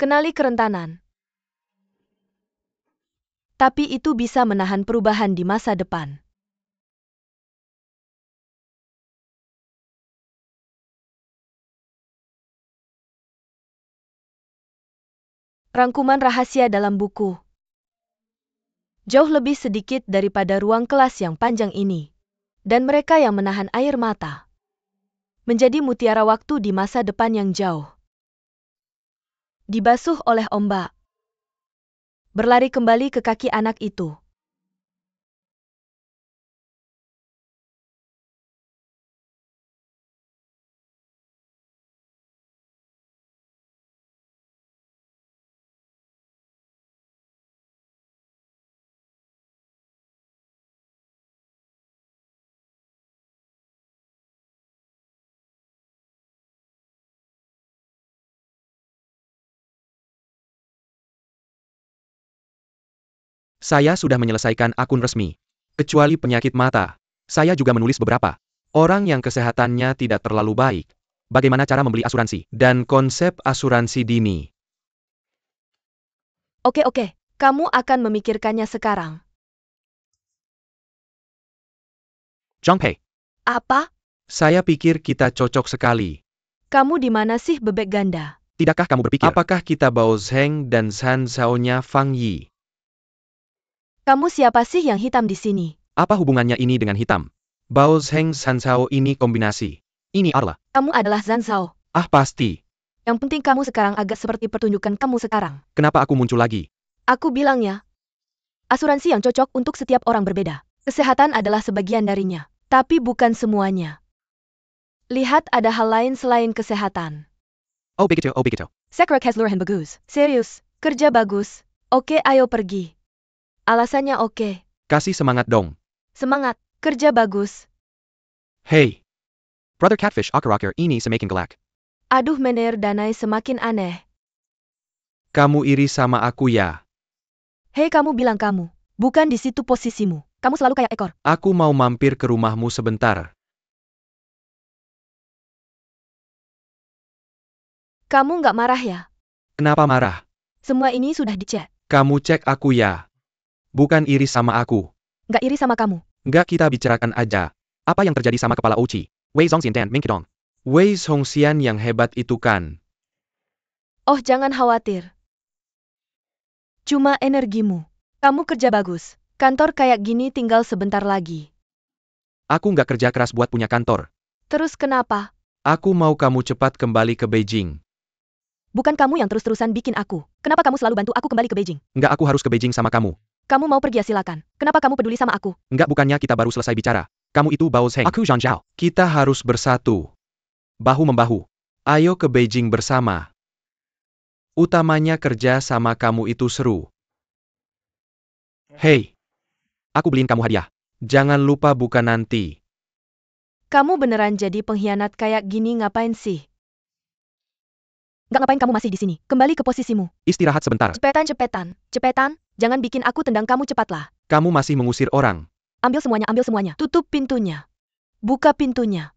A: Kenali kerentanan. Tapi itu bisa menahan perubahan di masa depan. Rangkuman rahasia dalam buku. Jauh lebih sedikit daripada ruang kelas yang panjang ini. Dan mereka yang menahan air mata. Menjadi mutiara waktu di masa depan yang jauh. Dibasuh oleh ombak. Berlari kembali ke kaki anak itu.
B: Saya sudah menyelesaikan akun resmi. Kecuali penyakit mata. Saya juga menulis beberapa. Orang yang kesehatannya tidak terlalu baik. Bagaimana cara membeli asuransi. Dan konsep asuransi dini.
A: Oke, kamu akan memikirkannya sekarang.
B: Jongpei.
A: Apa?
B: Saya pikir kita cocok sekali.
A: Kamu di mana sih, bebek ganda?
B: Tidakkah kamu berpikir, apakah kita Bao Zheng dan San Zhao-nya Fang Yi?
A: Kamu siapa sih yang hitam di sini?
B: Apa hubungannya ini dengan hitam? Bao Zheng San Zhao ini kombinasi. Ini adalah.
A: Kamu adalah Zhang Zhao.
B: Ah pasti.
A: Yang penting kamu sekarang agak seperti pertunjukan kamu sekarang.
B: Kenapa aku muncul lagi?
A: Aku bilangnya. Asuransi yang cocok untuk setiap orang berbeda. Kesehatan adalah sebagian darinya. Tapi bukan semuanya. Lihat ada hal lain selain kesehatan.
B: Oh begitu.
A: Sekrak has lure and bagus. Serius, kerja bagus. Oke, ayo pergi. Alasannya oke.
B: Kasih semangat dong.
A: Semangat, kerja bagus.
B: Hey. Brother Catfish Akhir-akhir ini semakin gelak.
A: Aduh, Mener Danai semakin aneh.
B: Kamu iri sama aku ya?
A: Hei, kamu bilang kamu. Bukan di situ posisimu. Kamu selalu kayak ekor.
B: Aku mau mampir ke rumahmu sebentar.
A: Kamu nggak marah ya?
B: Kenapa marah?
A: Semua ini sudah dicek.
B: Kamu cek aku ya? Bukan iri sama aku.
A: Nggak iri sama kamu.
B: Nggak, kita bicarakan aja. Apa yang terjadi sama kepala Uchi? Wei Zongxian dan Ming Qidong. Wei Zongxian yang hebat itu kan?
A: Oh, jangan khawatir. Cuma energimu. Kamu kerja bagus. Kantor kayak gini tinggal sebentar lagi.
B: Aku nggak kerja keras buat punya kantor.
A: Terus kenapa?
B: Aku mau kamu cepat kembali ke Beijing.
A: Bukan kamu yang terus-terusan bikin aku. Kenapa kamu selalu bantu aku kembali ke Beijing?
B: Nggak, aku harus ke Beijing sama kamu.
A: Kamu mau pergi ya silakan. Kenapa kamu peduli sama aku?
B: Nggak, bukannya kita baru selesai bicara. Kamu itu Bao Zheng. Aku Zhang Zhao. Kita harus bersatu. Bahu-membahu. Ayo ke Beijing bersama. Utamanya kerja sama kamu itu seru. Hei. Aku beliin kamu hadiah. Jangan lupa buka nanti.
A: Kamu beneran jadi pengkhianat kayak gini ngapain sih? Nggak, ngapain kamu masih di sini? Kembali ke posisimu.
B: Istirahat sebentar.
A: Cepetan. Jangan bikin aku tendang kamu, cepatlah.
B: Kamu masih mengusir orang.
A: Ambil semuanya. Tutup pintunya. Buka pintunya.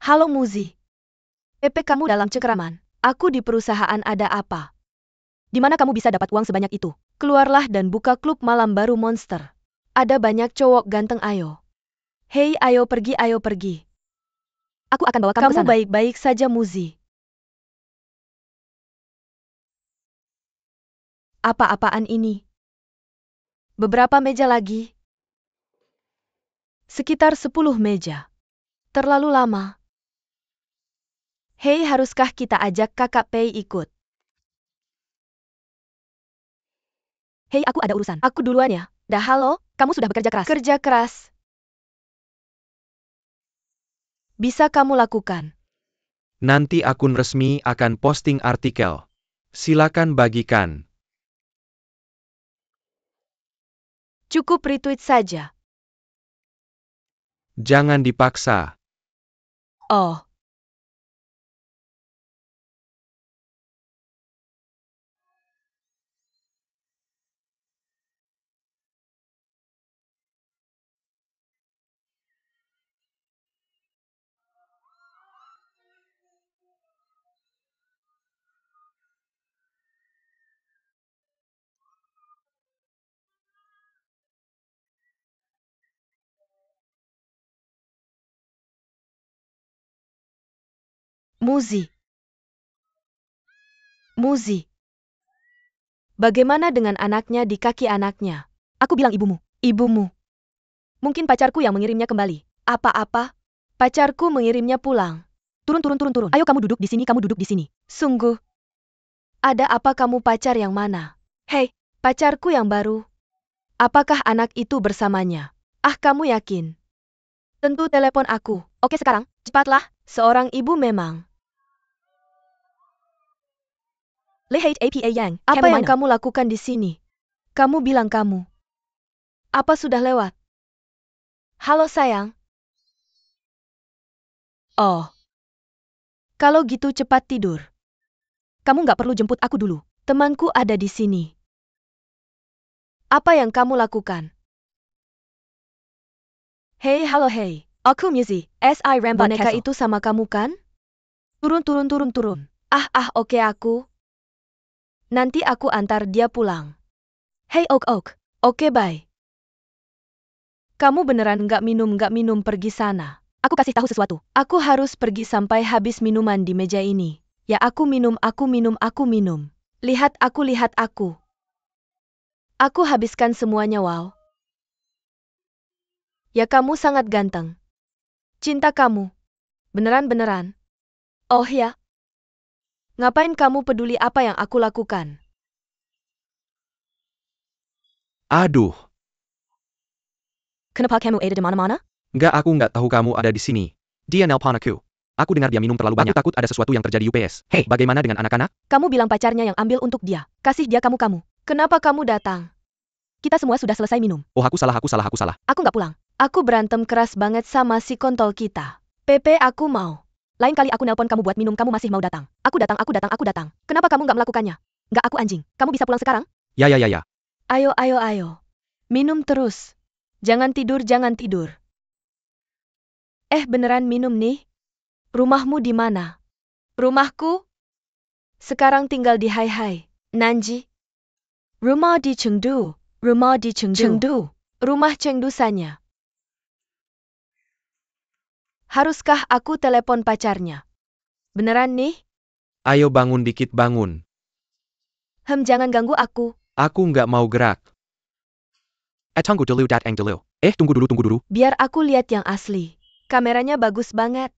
A: Halo Muzi. PP kamu dalam cengkraman. Aku di perusahaan ada apa? Di mana kamu bisa dapat uang sebanyak itu? Keluarlah dan buka klub malam baru Monster. Ada banyak cowok ganteng, ayo. Hei, ayo pergi. Aku akan bawa kamu ke sana. Kamu baik-baik saja, Muzi. Apa-apaan ini? Beberapa meja lagi? Sekitar 10 meja. Terlalu lama. Hei, haruskah kita ajak kakak Pei ikut? Hei, aku ada urusan. Aku duluan ya. Dah halo, kamu sudah bekerja keras. Kerja keras. Bisa kamu lakukan.
B: Nanti akun resmi akan posting artikel. Silakan bagikan.
A: Cukup retweet saja.
B: Jangan dipaksa.
A: Oh, Muzi. Muzi. Bagaimana dengan anaknya di kaki anaknya? Aku bilang ibumu. Ibumu. Mungkin pacarku yang mengirimnya kembali. Apa-apa? Pacarku mengirimnya pulang. Turun, turun, turun, turun. Ayo kamu duduk di sini, kamu duduk di sini. Sungguh. Ada apa kamu pacar yang mana? Hei, pacarku yang baru. Apakah anak itu bersamanya? Ah, kamu yakin? Tentu telepon aku. Oke sekarang, cepatlah. Seorang ibu memang. Lihat apa yang, apa yang kamu lakukan di sini? Kamu bilang kamu. Apa sudah lewat? Halo sayang. Oh. Kalau gitu cepat tidur. Kamu nggak perlu jemput aku dulu. Temanku ada di sini. Apa yang kamu lakukan? Hei, halo hei. Aku Muzi, S.I. Rambut boneka Castle. Itu sama kamu kan? Turun, turun, turun, turun. Oke aku. Nanti aku antar dia pulang. Hei, Oak. Oke, bye. Kamu beneran nggak minum pergi sana. Aku kasih tahu sesuatu. Aku harus pergi sampai habis minuman di meja ini. Ya aku minum. Lihat aku. Aku habiskan semuanya, wow. Ya kamu sangat ganteng. Cinta kamu. Beneran. Oh ya. Ngapain kamu peduli apa yang aku lakukan?
B: Aduh.
A: Kenapa kamu ada di mana-mana?
B: Aku nggak tahu kamu ada di sini. Dia nelpon aku. Aku dengar dia minum terlalu banyak. Aku takut ada sesuatu yang terjadi UPS. Hei, bagaimana dengan anak-anak?
A: Kamu bilang pacarnya yang ambil untuk dia. Kasih dia kamu. Kenapa kamu datang? Kita semua sudah selesai minum.
B: Oh, aku salah.
A: Aku nggak pulang. Aku berantem keras banget sama si kontol kita. Pepe, aku mau. Lain kali aku nelpon kamu buat minum, kamu masih mau datang. Aku datang. Kenapa kamu nggak melakukannya? Nggak, aku anjing. Kamu bisa pulang sekarang?
B: Ya.
A: Ayo. Minum terus. Jangan tidur. Beneran minum nih? Rumahmu di mana? Rumahku? Sekarang tinggal di Hai, Nanji. Rumah di Chengdu. Rumah Chengdu sanya. Haruskah aku telepon pacarnya? Beneran nih?
B: Ayo bangun dikit, bangun.
A: Jangan ganggu aku.
B: Aku nggak mau gerak. Tunggu dulu, datang dulu. Tunggu dulu.
A: Biar aku lihat yang asli. Kameranya bagus banget.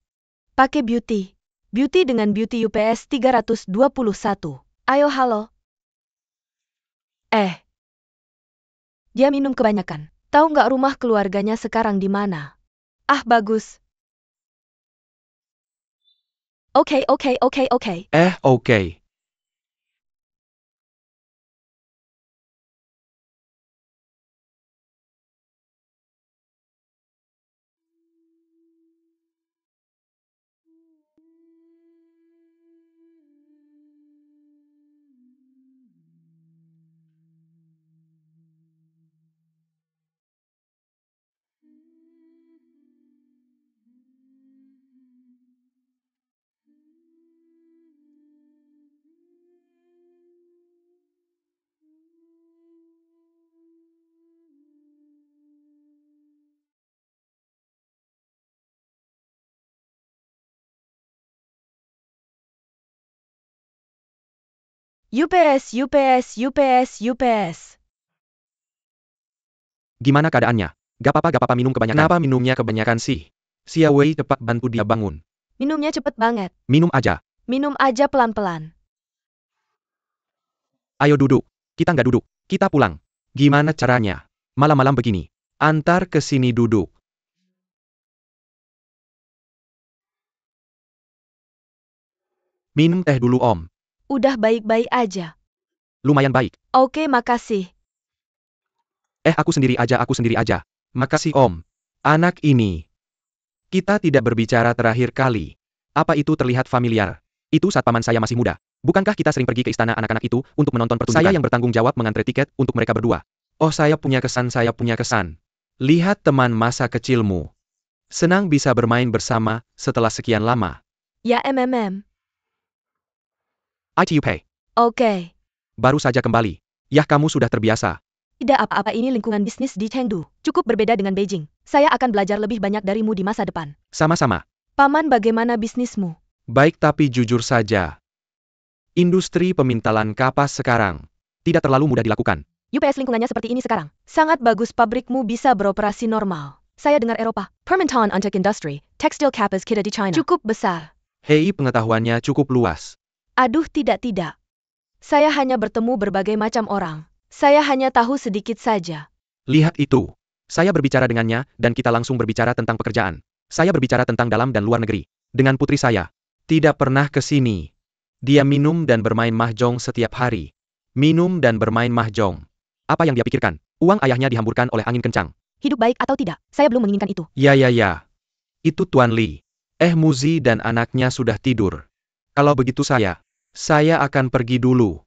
A: Pakai beauty. Beauty dengan beauty UPS 321. Ayo halo. Dia minum kebanyakan. Tahu nggak rumah keluarganya sekarang di mana? Bagus. Oke.
B: Oke.
A: UPS.
B: Gimana keadaannya? Gak apa-apa minum kebanyakan. Kenapa minumnya kebanyakan sih? Xia Wei cepat bantu dia bangun.
A: Minumnya cepet banget.
B: Minum aja.
A: Minum aja pelan-pelan.
B: Ayo duduk. Kita nggak duduk. Kita pulang. Gimana caranya? Malam-malam begini. Antar ke sini duduk. Minum teh dulu Om.
A: Udah baik-baik aja.
B: Lumayan baik.
A: Oke, makasih.
B: Aku sendiri aja. Makasih Om. Anak ini. Kita tidak berbicara terakhir kali. Apa itu terlihat familiar? Itu saat paman saya masih muda. Bukankah kita sering pergi ke istana anak-anak itu untuk menonton pertunjukan? Saya yang bertanggung jawab mengantre tiket untuk mereka berdua. Oh, saya punya kesan. Lihat teman masa kecilmu. Senang bisa bermain bersama setelah sekian lama.
A: Ya,
B: ITU Pay.
A: Oke.
B: Baru saja kembali. Yah, kamu sudah terbiasa.
A: Tidak apa-apa, ini lingkungan bisnis di Chengdu. Cukup berbeda dengan Beijing. Saya akan belajar lebih banyak darimu di masa depan.
B: Sama-sama.
A: Paman, bagaimana bisnismu?
B: Baik, tapi jujur saja. Industri pemintalan kapas sekarang tidak terlalu mudah dilakukan.
A: UPS lingkungannya seperti ini sekarang. Sangat bagus, pabrikmu bisa beroperasi normal. Saya dengar Eropa. Permintaan untuk industri, tekstil kapas kita di China. Cukup besar.
B: Hei, pengetahuannya cukup luas.
A: Aduh, tidak. Saya hanya bertemu berbagai macam orang. Saya hanya tahu sedikit saja.
B: Lihat itu. Saya berbicara dengannya, dan kita langsung berbicara tentang pekerjaan. Saya berbicara tentang dalam dan luar negeri. Dengan putri saya. Tidak pernah ke sini. Dia minum dan bermain mahjong setiap hari. Minum dan bermain mahjong. Apa yang dia pikirkan? Uang ayahnya dihamburkan oleh angin kencang.
A: Hidup baik atau tidak, saya belum menginginkan itu.
B: Ya. Itu Tuan Li. Muzi dan anaknya sudah tidur. Kalau begitu saya akan pergi dulu.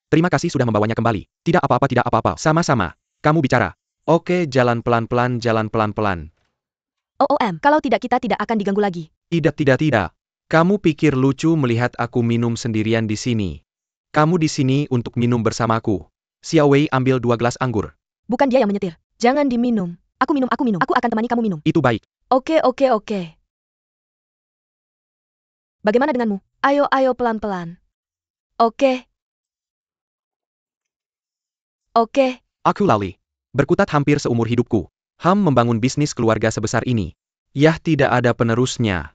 B: Terima kasih sudah membawanya kembali. Tidak apa-apa. Sama-sama. Kamu bicara. Oke, jalan pelan-pelan.
A: Kalau tidak kita tidak akan diganggu lagi.
B: Tidak. Kamu pikir lucu melihat aku minum sendirian di sini? Kamu di sini untuk minum bersamaku. Xia Wei ambil 2 gelas anggur.
A: Bukan dia yang menyetir. Jangan diminum. Aku minum. Aku akan temani kamu minum.
B: Itu baik.
A: Oke. Bagaimana denganmu? Ayo pelan-pelan. Oke.
B: Aku Lali. Berkutat hampir seumur hidupku. Membangun bisnis keluarga sebesar ini. Yah, tidak ada penerusnya.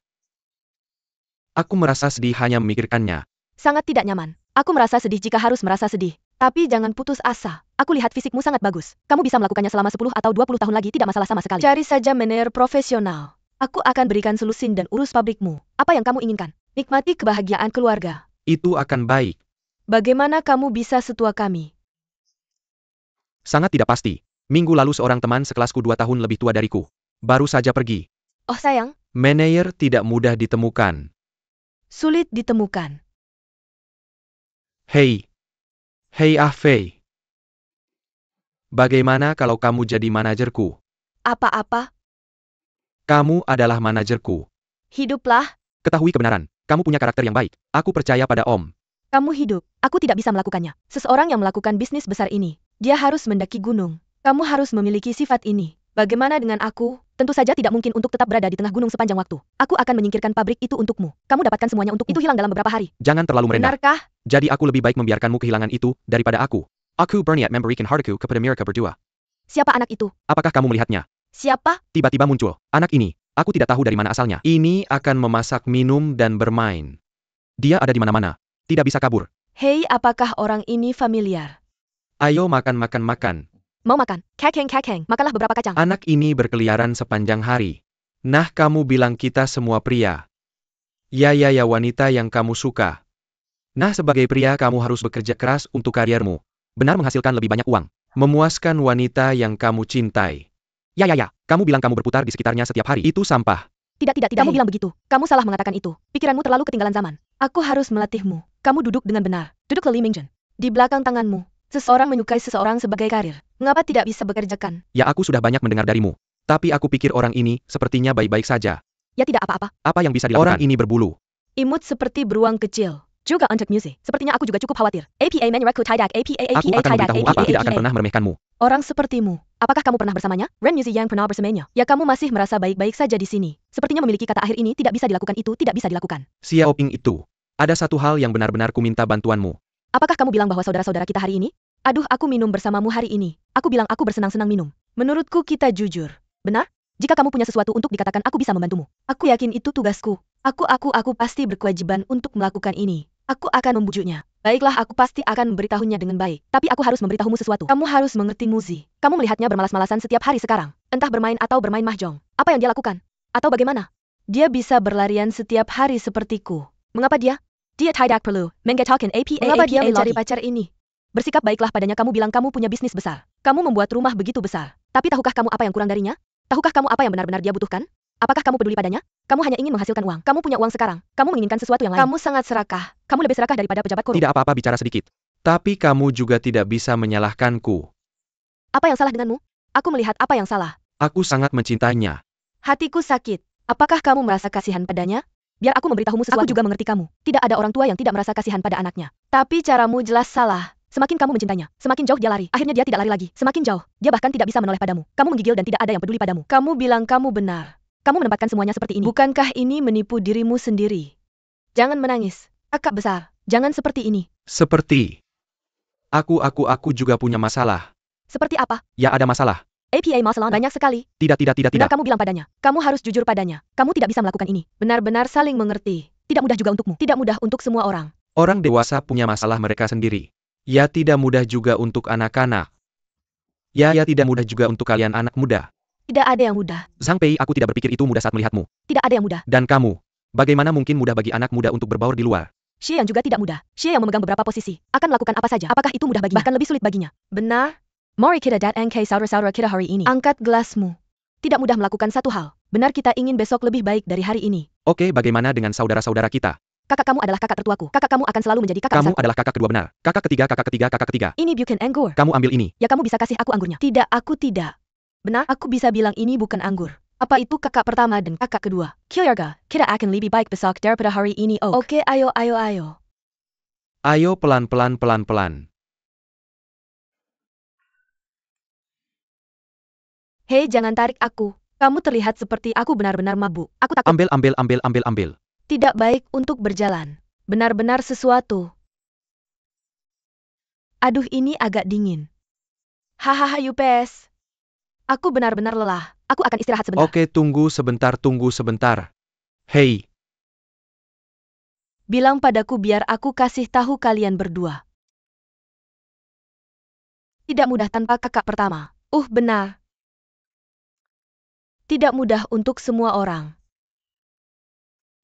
B: Aku merasa sedih hanya memikirkannya.
A: Sangat tidak nyaman. Aku merasa sedih jika harus merasa sedih. Tapi jangan putus asa. Aku lihat fisikmu sangat bagus. Kamu bisa melakukannya selama 10 atau 20 tahun lagi, tidak masalah sama sekali. Cari saja manajer profesional. Aku akan berikan solusi dan urus pabrikmu. Apa yang kamu inginkan? Nikmati kebahagiaan keluarga.
B: Itu akan baik.
A: Bagaimana kamu bisa setua kami?
B: Sangat tidak pasti. Minggu lalu seorang teman sekelasku 2 tahun lebih tua dariku. Baru saja pergi.
A: Oh sayang.
B: Manajer tidak mudah ditemukan.
A: Sulit ditemukan.
B: Hei Fei. Bagaimana kalau kamu jadi manajerku?
A: Apa-apa?
B: Kamu adalah manajerku.
A: Hiduplah.
B: Ketahui kebenaran. Kamu punya karakter yang baik. Aku percaya pada Om.
A: Kamu hidup. Aku tidak bisa melakukannya. Seseorang yang melakukan bisnis besar ini, dia harus mendaki gunung. Kamu harus memiliki sifat ini. Bagaimana dengan aku? Tentu saja tidak mungkin untuk tetap berada di tengah gunung sepanjang waktu. Aku akan menyingkirkan pabrik itu untukmu. Kamu dapatkan semuanya untuk itu hilang dalam beberapa hari.
B: Jangan terlalu merendah.
A: Benarkah?
B: Jadi aku lebih baik membiarkanmu kehilangan itu daripada aku. Aku berniat memberikan hartaku kepada mereka berdua.
A: Siapa anak itu?
B: Apakah kamu melihatnya?
A: Siapa?
B: Tiba-tiba muncul. Anak ini. Aku tidak tahu dari mana asalnya. Ini akan memasak, minum, dan bermain. Dia ada di mana-mana. Tidak bisa kabur.
A: Hei, apakah orang ini familiar?
B: Ayo makan.
A: Mau makan? Kakeng. Makanlah beberapa kacang.
B: Anak ini berkeliaran sepanjang hari. Nah, kamu bilang kita semua pria. Ya, wanita yang kamu suka. Nah, sebagai pria kamu harus bekerja keras untuk kariermu. Benar, menghasilkan lebih banyak uang. Memuaskan wanita yang kamu cintai. Ya. Kamu bilang kamu berputar di sekitarnya setiap hari. Itu sampah.
A: Tidak. Kamu bilang begitu. Kamu salah mengatakan itu. Pikiranmu terlalu ketinggalan zaman. Aku harus melatihmu. Kamu duduk dengan benar. Duduk Li Mingzhen. Di belakang tanganmu. Seseorang menyukai seseorang sebagai karir. Mengapa tidak bisa bekerjakan?
B: Ya, aku sudah banyak mendengar darimu. Tapi aku pikir orang ini sepertinya baik-baik saja.
A: Ya, tidak apa-apa.
B: Apa yang bisa dilakukan? Orang ini berbulu.
A: Imut seperti beruang kecil. Juga untuk musik. Sepertinya aku juga cukup khawatir. APA Menreku Tidak. APA
B: Aku akan memberitahu apa tidak akan pernah meremehkanmu.
A: Orang sepertimu. Apakah kamu pernah bersamanya? Ren Muzi yang pernah bersamanya. Ya, kamu masih merasa baik-baik saja di sini. Sepertinya memiliki kata akhir ini tidak bisa dilakukan, itu tidak bisa dilakukan.
B: Xiaoping itu. Ada satu hal yang benar-benar ku minta bantuanmu.
A: Apakah kamu bilang bahwa saudara-saudara kita hari ini? Aduh, aku minum bersamamu hari ini. Aku bilang aku bersenang-senang minum. Menurutku kita jujur. Benar? Jika kamu punya sesuatu untuk dikatakan, aku bisa membantumu. Aku yakin itu tugasku. Aku pasti berkewajiban untuk melakukan ini. Aku akan membujuknya. Baiklah, aku pasti akan memberitahunya dengan baik. Tapi aku harus memberitahumu sesuatu. Kamu harus mengerti Muzi. Kamu melihatnya bermalas-malasan setiap hari sekarang. Entah bermain atau bermain mahjong. Apa yang dia lakukan? Atau bagaimana? Dia bisa berlarian setiap hari sepertiku. Mengapa dia? Dia tidak perlu mengatakan apa. Mengapa dia mencari pacar ini? Bersikap baiklah padanya. Kamu bilang kamu punya bisnis besar. Kamu membuat rumah begitu besar. Tapi tahukah kamu apa yang kurang darinya? Tahukah kamu apa yang benar-benar dia butuhkan? Apakah kamu peduli padanya? Kamu hanya ingin menghasilkan uang. Kamu punya uang sekarang. Kamu menginginkan sesuatu yang lain. Kamu sangat serakah. Kamu lebih serakah daripada pejabat korup.
B: Tidak apa-apa bicara sedikit. Tapi kamu juga tidak bisa menyalahkanku.
A: Apa yang salah denganmu? Aku melihat apa yang salah.
B: Aku sangat mencintainya.
A: Hatiku sakit. Apakah kamu merasa kasihan padanya? Biar aku memberitahumu sesuatu. Aku juga mengerti kamu. Tidak ada orang tua yang tidak merasa kasihan pada anaknya. Tapi caramu jelas salah. Semakin kamu mencintainya, semakin jauh dia lari. Akhirnya dia tidak lari lagi. Semakin jauh, dia bahkan tidak bisa menoleh padamu. Kamu menggigil dan tidak ada yang peduli padamu. Kamu bilang kamu benar. Kamu menempatkan semuanya seperti ini. Bukankah ini menipu dirimu sendiri? Jangan menangis. Kakak besar, jangan seperti ini.
B: Seperti. Aku juga punya masalah.
A: Seperti apa?
B: Ya ada masalah.
A: APA masalah banyak sekali.
B: Tidak.
A: Benar kamu bilang padanya. Kamu harus jujur padanya. Kamu tidak bisa melakukan ini. Benar-benar saling mengerti. Tidak mudah juga untukmu. Tidak mudah untuk semua orang.
B: Orang dewasa punya masalah mereka sendiri. Ya tidak mudah juga untuk anak-anak. Ya tidak mudah juga untuk kalian anak muda.
A: Tidak ada yang mudah.
B: Zhang Pei, aku tidak berpikir itu mudah saat melihatmu.
A: Tidak ada yang mudah.
B: Dan kamu. Bagaimana mungkin mudah bagi anak muda untuk berbaur di luar?
A: Xie yang juga tidak mudah. Xie yang memegang beberapa posisi. Akan melakukan apa saja. Apakah itu mudah baginya? Bahkan lebih sulit baginya. Benar? Mari kita dan saudara-saudara kita hari ini. Angkat gelasmu. Tidak mudah melakukan satu hal. Benar kita ingin besok lebih baik dari hari ini.
B: Oke, bagaimana dengan saudara-saudara kita?
A: Kakak kamu adalah kakak tertuaku. Kakak kamu akan selalu menjadi kakak
B: Kamu
A: besarku.
B: adalah kakak kedua benar. Kakak ketiga.
A: Ini bukan anggur.
B: Kamu ambil ini.
A: Ya kamu bisa kasih aku anggurnya. Tidak, aku tidak. Benar, aku bisa bilang ini bukan anggur. Apa itu kakak pertama dan kakak kedua? Kyarga, kita akan lebih baik besok daripada hari ini. Oke, ayo.
B: Ayo pelan-pelan.
A: Hei, jangan tarik aku. Kamu terlihat seperti aku benar-benar mabuk. Aku takut.
B: Ambil.
A: Tidak baik untuk berjalan. Benar-benar sesuatu. Aduh, ini agak dingin. Hahaha, Yupes. Aku benar-benar lelah. Aku akan istirahat sebentar.
B: Oke, tunggu sebentar. Hei,
A: Bilang padaku biar aku kasih tahu kalian berdua. Tidak mudah tanpa kakak pertama. Benar. Tidak mudah untuk semua orang.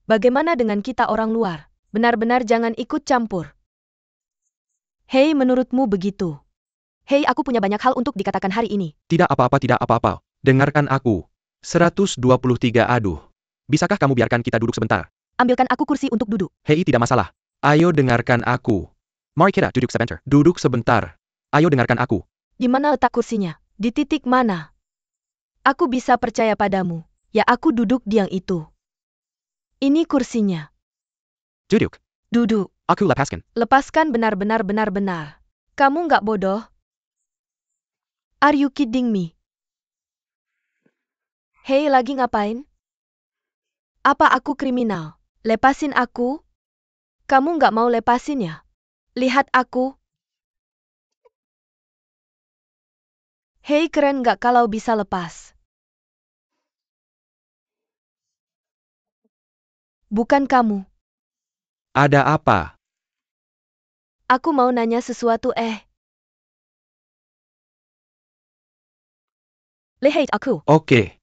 A: Bagaimana dengan kita orang luar? Benar-benar jangan ikut campur. Hei, menurutmu begitu? Hei, aku punya banyak hal untuk dikatakan hari ini.
B: tidak apa-apa. Dengarkan aku. 123 aduh. Bisakah kamu biarkan kita duduk sebentar?
A: Ambilkan aku kursi untuk duduk.
B: Hei, tidak masalah. Ayo dengarkan aku. Mari kita duduk sebentar. Duduk sebentar. Ayo dengarkan aku.
A: Di mana letak kursinya? Di titik mana? Aku bisa percaya padamu. Ya, aku duduk di yang itu. Ini kursinya.
B: Duduk.
A: Duduk.
B: Aku lepaskan.
A: Lepaskan benar-benar. Kamu nggak bodoh? Are you kidding me? Hei, lagi ngapain? Apa aku kriminal? Lepasin aku? Kamu nggak mau lepasin ya? Lihat aku. Hei, keren nggak kalau bisa lepas? Bukan kamu.
B: Ada apa?
A: Aku mau nanya sesuatu Lihat aku.
B: Oke.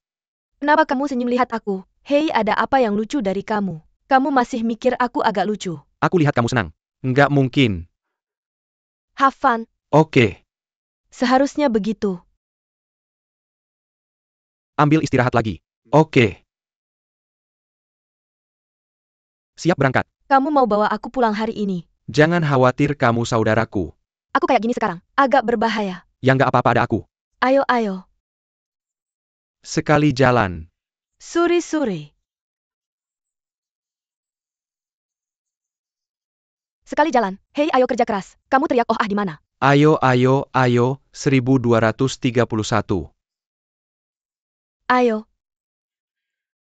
A: Kenapa kamu senyum lihat aku? Hei, ada apa yang lucu dari kamu? Kamu masih mikir aku agak lucu?
B: Aku lihat kamu senang. Nggak mungkin.
A: Have fun.
B: Oke.
A: Seharusnya begitu.
B: Ambil istirahat lagi. Oke. Siap berangkat.
A: Kamu mau bawa aku pulang hari ini?
B: Jangan khawatir kamu saudaraku.
A: Aku kayak gini sekarang. Agak berbahaya.
B: Ya nggak apa-apa ada aku.
A: Ayo.
B: Sekali jalan.
A: Suri. Sekali jalan. Hei, ayo kerja keras. Kamu teriak di mana?
B: Ayo. 1231.
A: Ayo.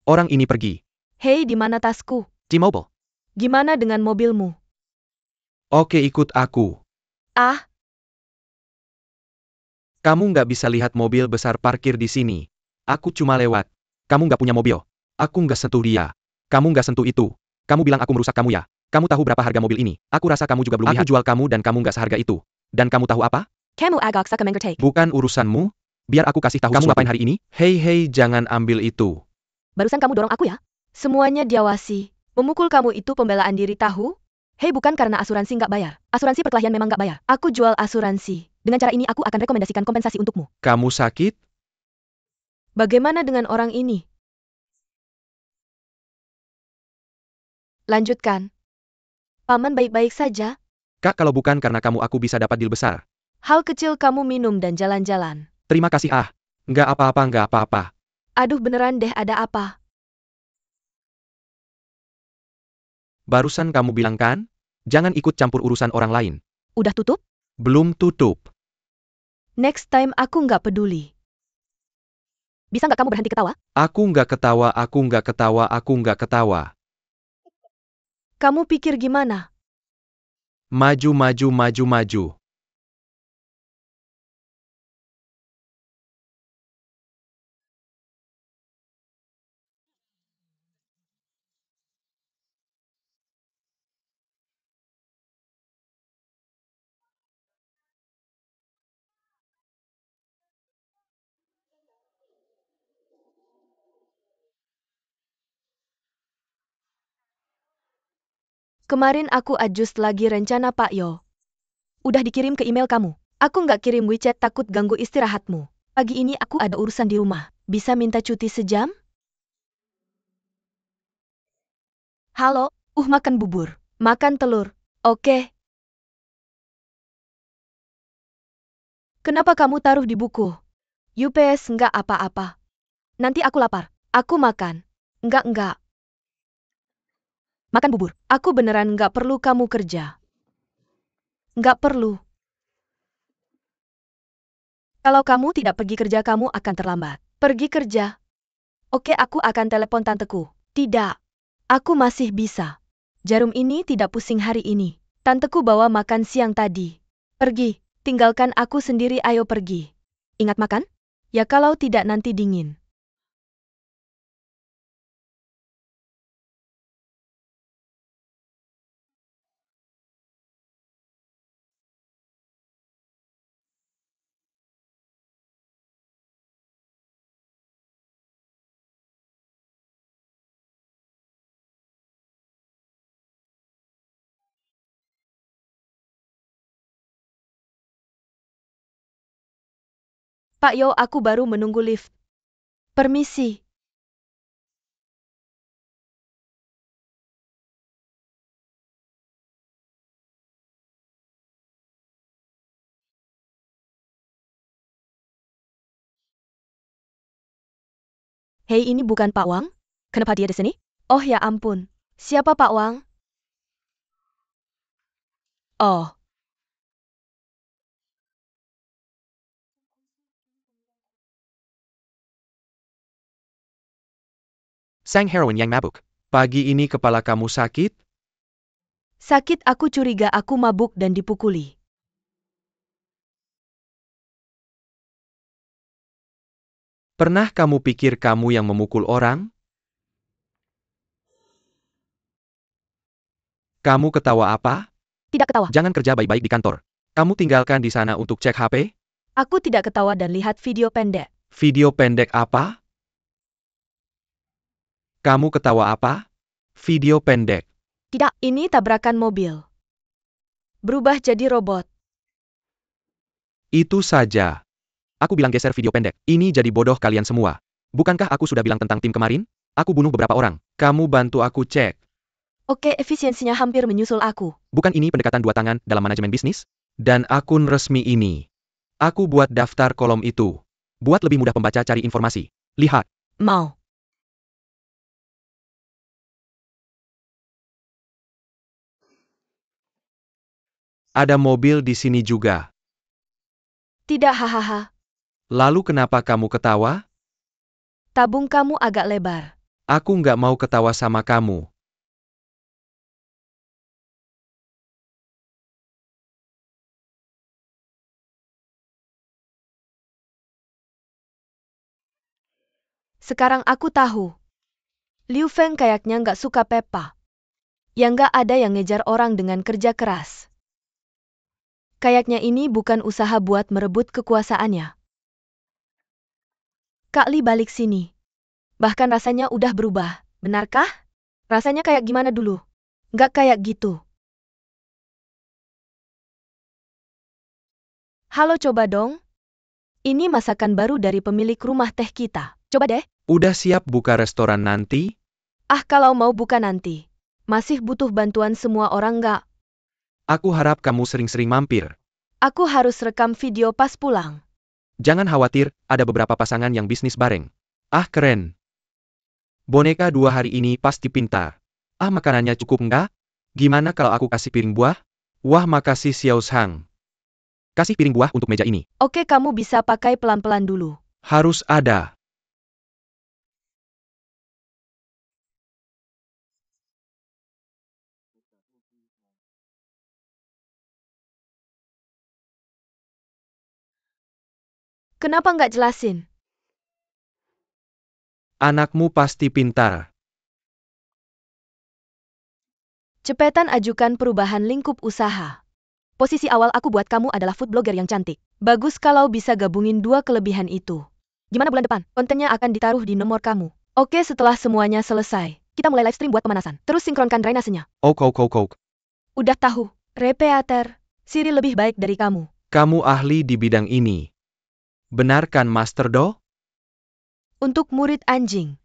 B: Orang ini pergi.
A: Hei, di mana tasku?
B: T-Mobile.
A: Gimana dengan mobilmu?
B: Oke, ikut aku.
A: Ah,
B: Kamu nggak bisa lihat mobil besar parkir di sini. Aku cuma lewat. Kamu nggak punya mobil. Aku nggak sentuh dia. Kamu nggak sentuh itu. Kamu bilang aku merusak kamu ya? Kamu tahu berapa harga mobil ini? Aku rasa kamu juga belum lihat. Aku jual kamu dan kamu nggak seharga itu. Dan kamu tahu apa?
A: kamu agak suka mengertek.
B: Bukan urusanmu. Biar aku kasih tahu kamu ngapain hari ini? Hei hei, jangan ambil itu.
A: Barusan kamu dorong aku ya? Semuanya diawasi. Memukul kamu itu pembelaan diri tahu? Hei, bukan karena asuransi nggak bayar. Asuransi perkelahian memang nggak bayar. Aku jual asuransi. Dengan cara ini aku akan rekomendasikan kompensasi untukmu.
B: Kamu sakit?
A: Bagaimana dengan orang ini? Lanjutkan. Paman baik-baik saja.
B: Kak, kalau bukan karena kamu aku bisa dapat deal besar.
A: Hal kecil kamu minum dan jalan-jalan.
B: Terima kasih ah. Nggak apa-apa, nggak apa-apa.
A: Aduh beneran deh, ada apa?
B: Barusan kamu bilang kan? Jangan ikut campur urusan orang lain.
A: Udah tutup?
B: Belum tutup.
A: Next time aku nggak peduli. Bisa nggak kamu berhenti ketawa?
B: Aku nggak ketawa, aku nggak ketawa, aku nggak ketawa.
A: Kamu pikir gimana?
B: Maju, maju, maju, maju.
A: Kemarin aku adjust lagi rencana Pak Yo. Udah dikirim ke email kamu. Aku nggak kirim WeChat takut ganggu istirahatmu. Pagi ini aku ada urusan di rumah. Bisa minta cuti sejam? Halo, makan bubur. Makan telur. Oke. Kenapa kamu taruh di buku? UPS nggak apa-apa. Nanti aku lapar. Aku makan. Nggak. Makan bubur. Aku beneran nggak perlu kamu kerja. Nggak perlu. Kalau kamu tidak pergi kerja kamu akan terlambat. Pergi kerja. Oke, aku akan telepon tanteku. Tidak. Aku masih bisa. Jarum ini tidak pusing hari ini. Tanteku bawa makan siang tadi. Pergi. Tinggalkan aku sendiri, ayo pergi. Ingat makan? Ya kalau tidak nanti dingin. Pak Yo, aku baru menunggu lift. Permisi. Hei, ini bukan Pak Wang? Kenapa dia di sini? Oh ya ampun. Siapa Pak Wang? Oh,
B: Sang heroin yang mabuk. Pagi ini kepala kamu sakit?
A: sakit, aku curiga aku mabuk dan dipukuli.
B: Pernah kamu pikir kamu yang memukul orang? Kamu ketawa apa?
A: Tidak ketawa.
B: Jangan kerja baik-baik di kantor. Kamu tinggalkan di sana untuk cek HP?
A: Aku tidak ketawa dan lihat video pendek.
B: Video pendek apa? Kamu ketawa apa? Video pendek.
A: Tidak, ini tabrakan mobil. Berubah jadi robot.
B: Itu saja. Aku bilang geser video pendek. Ini jadi bodoh kalian semua. Bukankah aku sudah bilang tentang tim kemarin? Aku bunuh beberapa orang. Kamu bantu aku cek.
A: Oke, efisiensinya hampir menyusul aku.
B: Bukan ini pendekatan dua tangan dalam manajemen bisnis? Dan akun resmi ini. Aku buat daftar kolom itu. Buat lebih mudah pembaca cari informasi. Lihat.
A: Mau.
B: Ada mobil di sini juga.
A: Tidak, hahaha.
B: Lalu kenapa kamu ketawa?
A: Tabung kamu agak lebar.
B: Aku nggak mau ketawa sama kamu.
A: Sekarang aku tahu. Liu Feng kayaknya nggak suka Peppa. Yang nggak ada yang ngejar orang dengan kerja keras. Kayaknya ini bukan usaha buat merebut kekuasaannya. Kak Li balik sini. Bahkan rasanya udah berubah, benarkah? Rasanya kayak gimana dulu? Nggak kayak gitu. Halo, coba dong. Ini masakan baru dari pemilik rumah teh kita. Coba deh.
B: Udah siap buka restoran nanti?
A: Kalau mau buka nanti. Masih butuh bantuan semua orang nggak?
B: Aku harap kamu sering-sering mampir.
A: Aku harus rekam video pas pulang.
B: Jangan khawatir, ada beberapa pasangan yang bisnis bareng. Ah, keren. Boneka 2 hari ini pasti pintar. Ah, makanannya cukup nggak? Gimana kalau aku kasih piring buah? Wah, makasih Xiao Shang. Kasih piring buah untuk meja ini.
A: Oke, kamu bisa pakai pelan-pelan dulu.
B: Harus ada.
A: Kenapa nggak jelasin?
B: Anakmu pasti pintar.
A: Cepetan ajukan perubahan lingkup usaha. Posisi awal aku buat kamu adalah food blogger yang cantik. Bagus kalau bisa gabungin dua kelebihan itu. Gimana bulan depan? Kontennya akan ditaruh di nomor kamu. Oke, setelah semuanya selesai, kita mulai live stream buat pemanasan. Terus sinkronkan drainasenya.
B: Ok.
A: Udah tahu. Repeater, Siri lebih baik dari kamu.
B: Kamu ahli di bidang ini. Benar kan, Master Do?
A: Untuk murid anjing.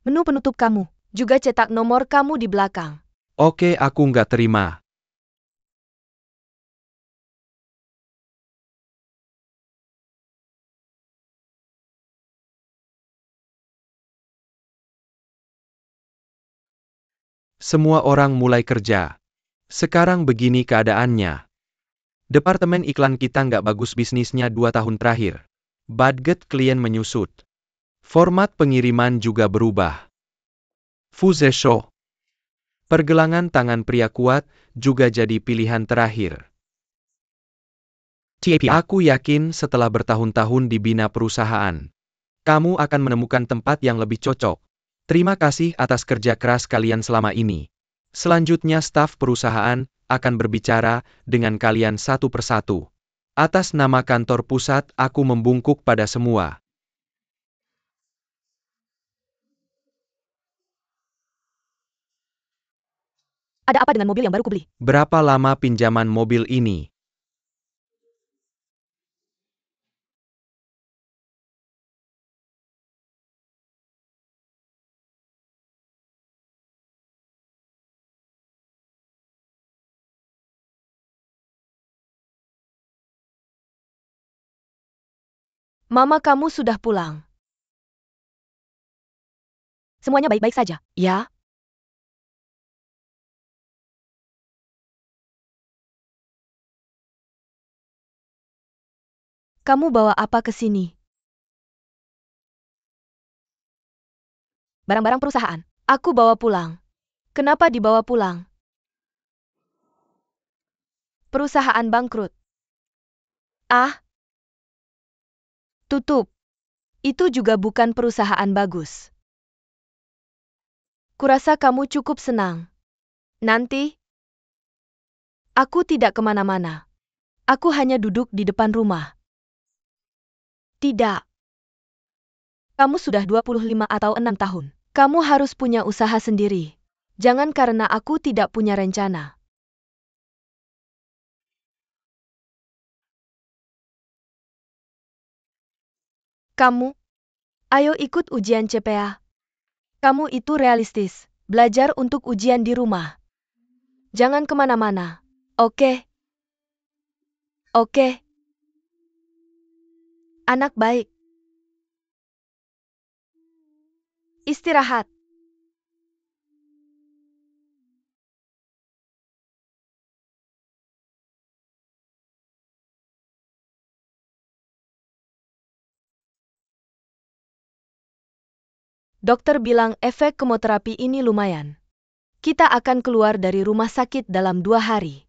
A: Menu penutup kamu. Juga cetak nomor kamu di belakang.
B: Oke, aku nggak terima. Semua orang mulai kerja. Sekarang begini keadaannya. Departemen iklan kita nggak bagus bisnisnya 2 tahun terakhir. Budget klien menyusut. Format pengiriman juga berubah. Fuzesho. Pergelangan tangan pria kuat juga jadi pilihan terakhir. Aku yakin setelah bertahun-tahun dibina perusahaan, kamu akan menemukan tempat yang lebih cocok. Terima kasih atas kerja keras kalian selama ini. Selanjutnya staf perusahaan akan berbicara dengan kalian satu persatu. Atas nama kantor pusat, aku membungkuk pada semua.
A: Ada apa dengan mobil yang baru kubeli?
B: Berapa lama pinjaman mobil ini?
A: Mama kamu sudah pulang. Semuanya baik-baik saja, ya? Kamu bawa apa ke sini? Barang-barang perusahaan. Aku bawa pulang. Kenapa dibawa pulang? Perusahaan bangkrut. Ah. Tutup. Itu juga bukan perusahaan bagus. Kurasa kamu cukup senang. Nanti, aku tidak kemana-mana. Aku hanya duduk di depan rumah. Tidak. Kamu sudah 25 atau 6 tahun. Kamu harus punya usaha sendiri. Jangan karena aku tidak punya rencana. Kamu, ayo ikut ujian CPA. Kamu itu realistis. Belajar untuk ujian di rumah. Jangan kemana-mana. Oke? Oke. Anak baik. Istirahat. Dokter bilang efek kemoterapi ini lumayan. Kita akan keluar dari rumah sakit dalam 2 hari.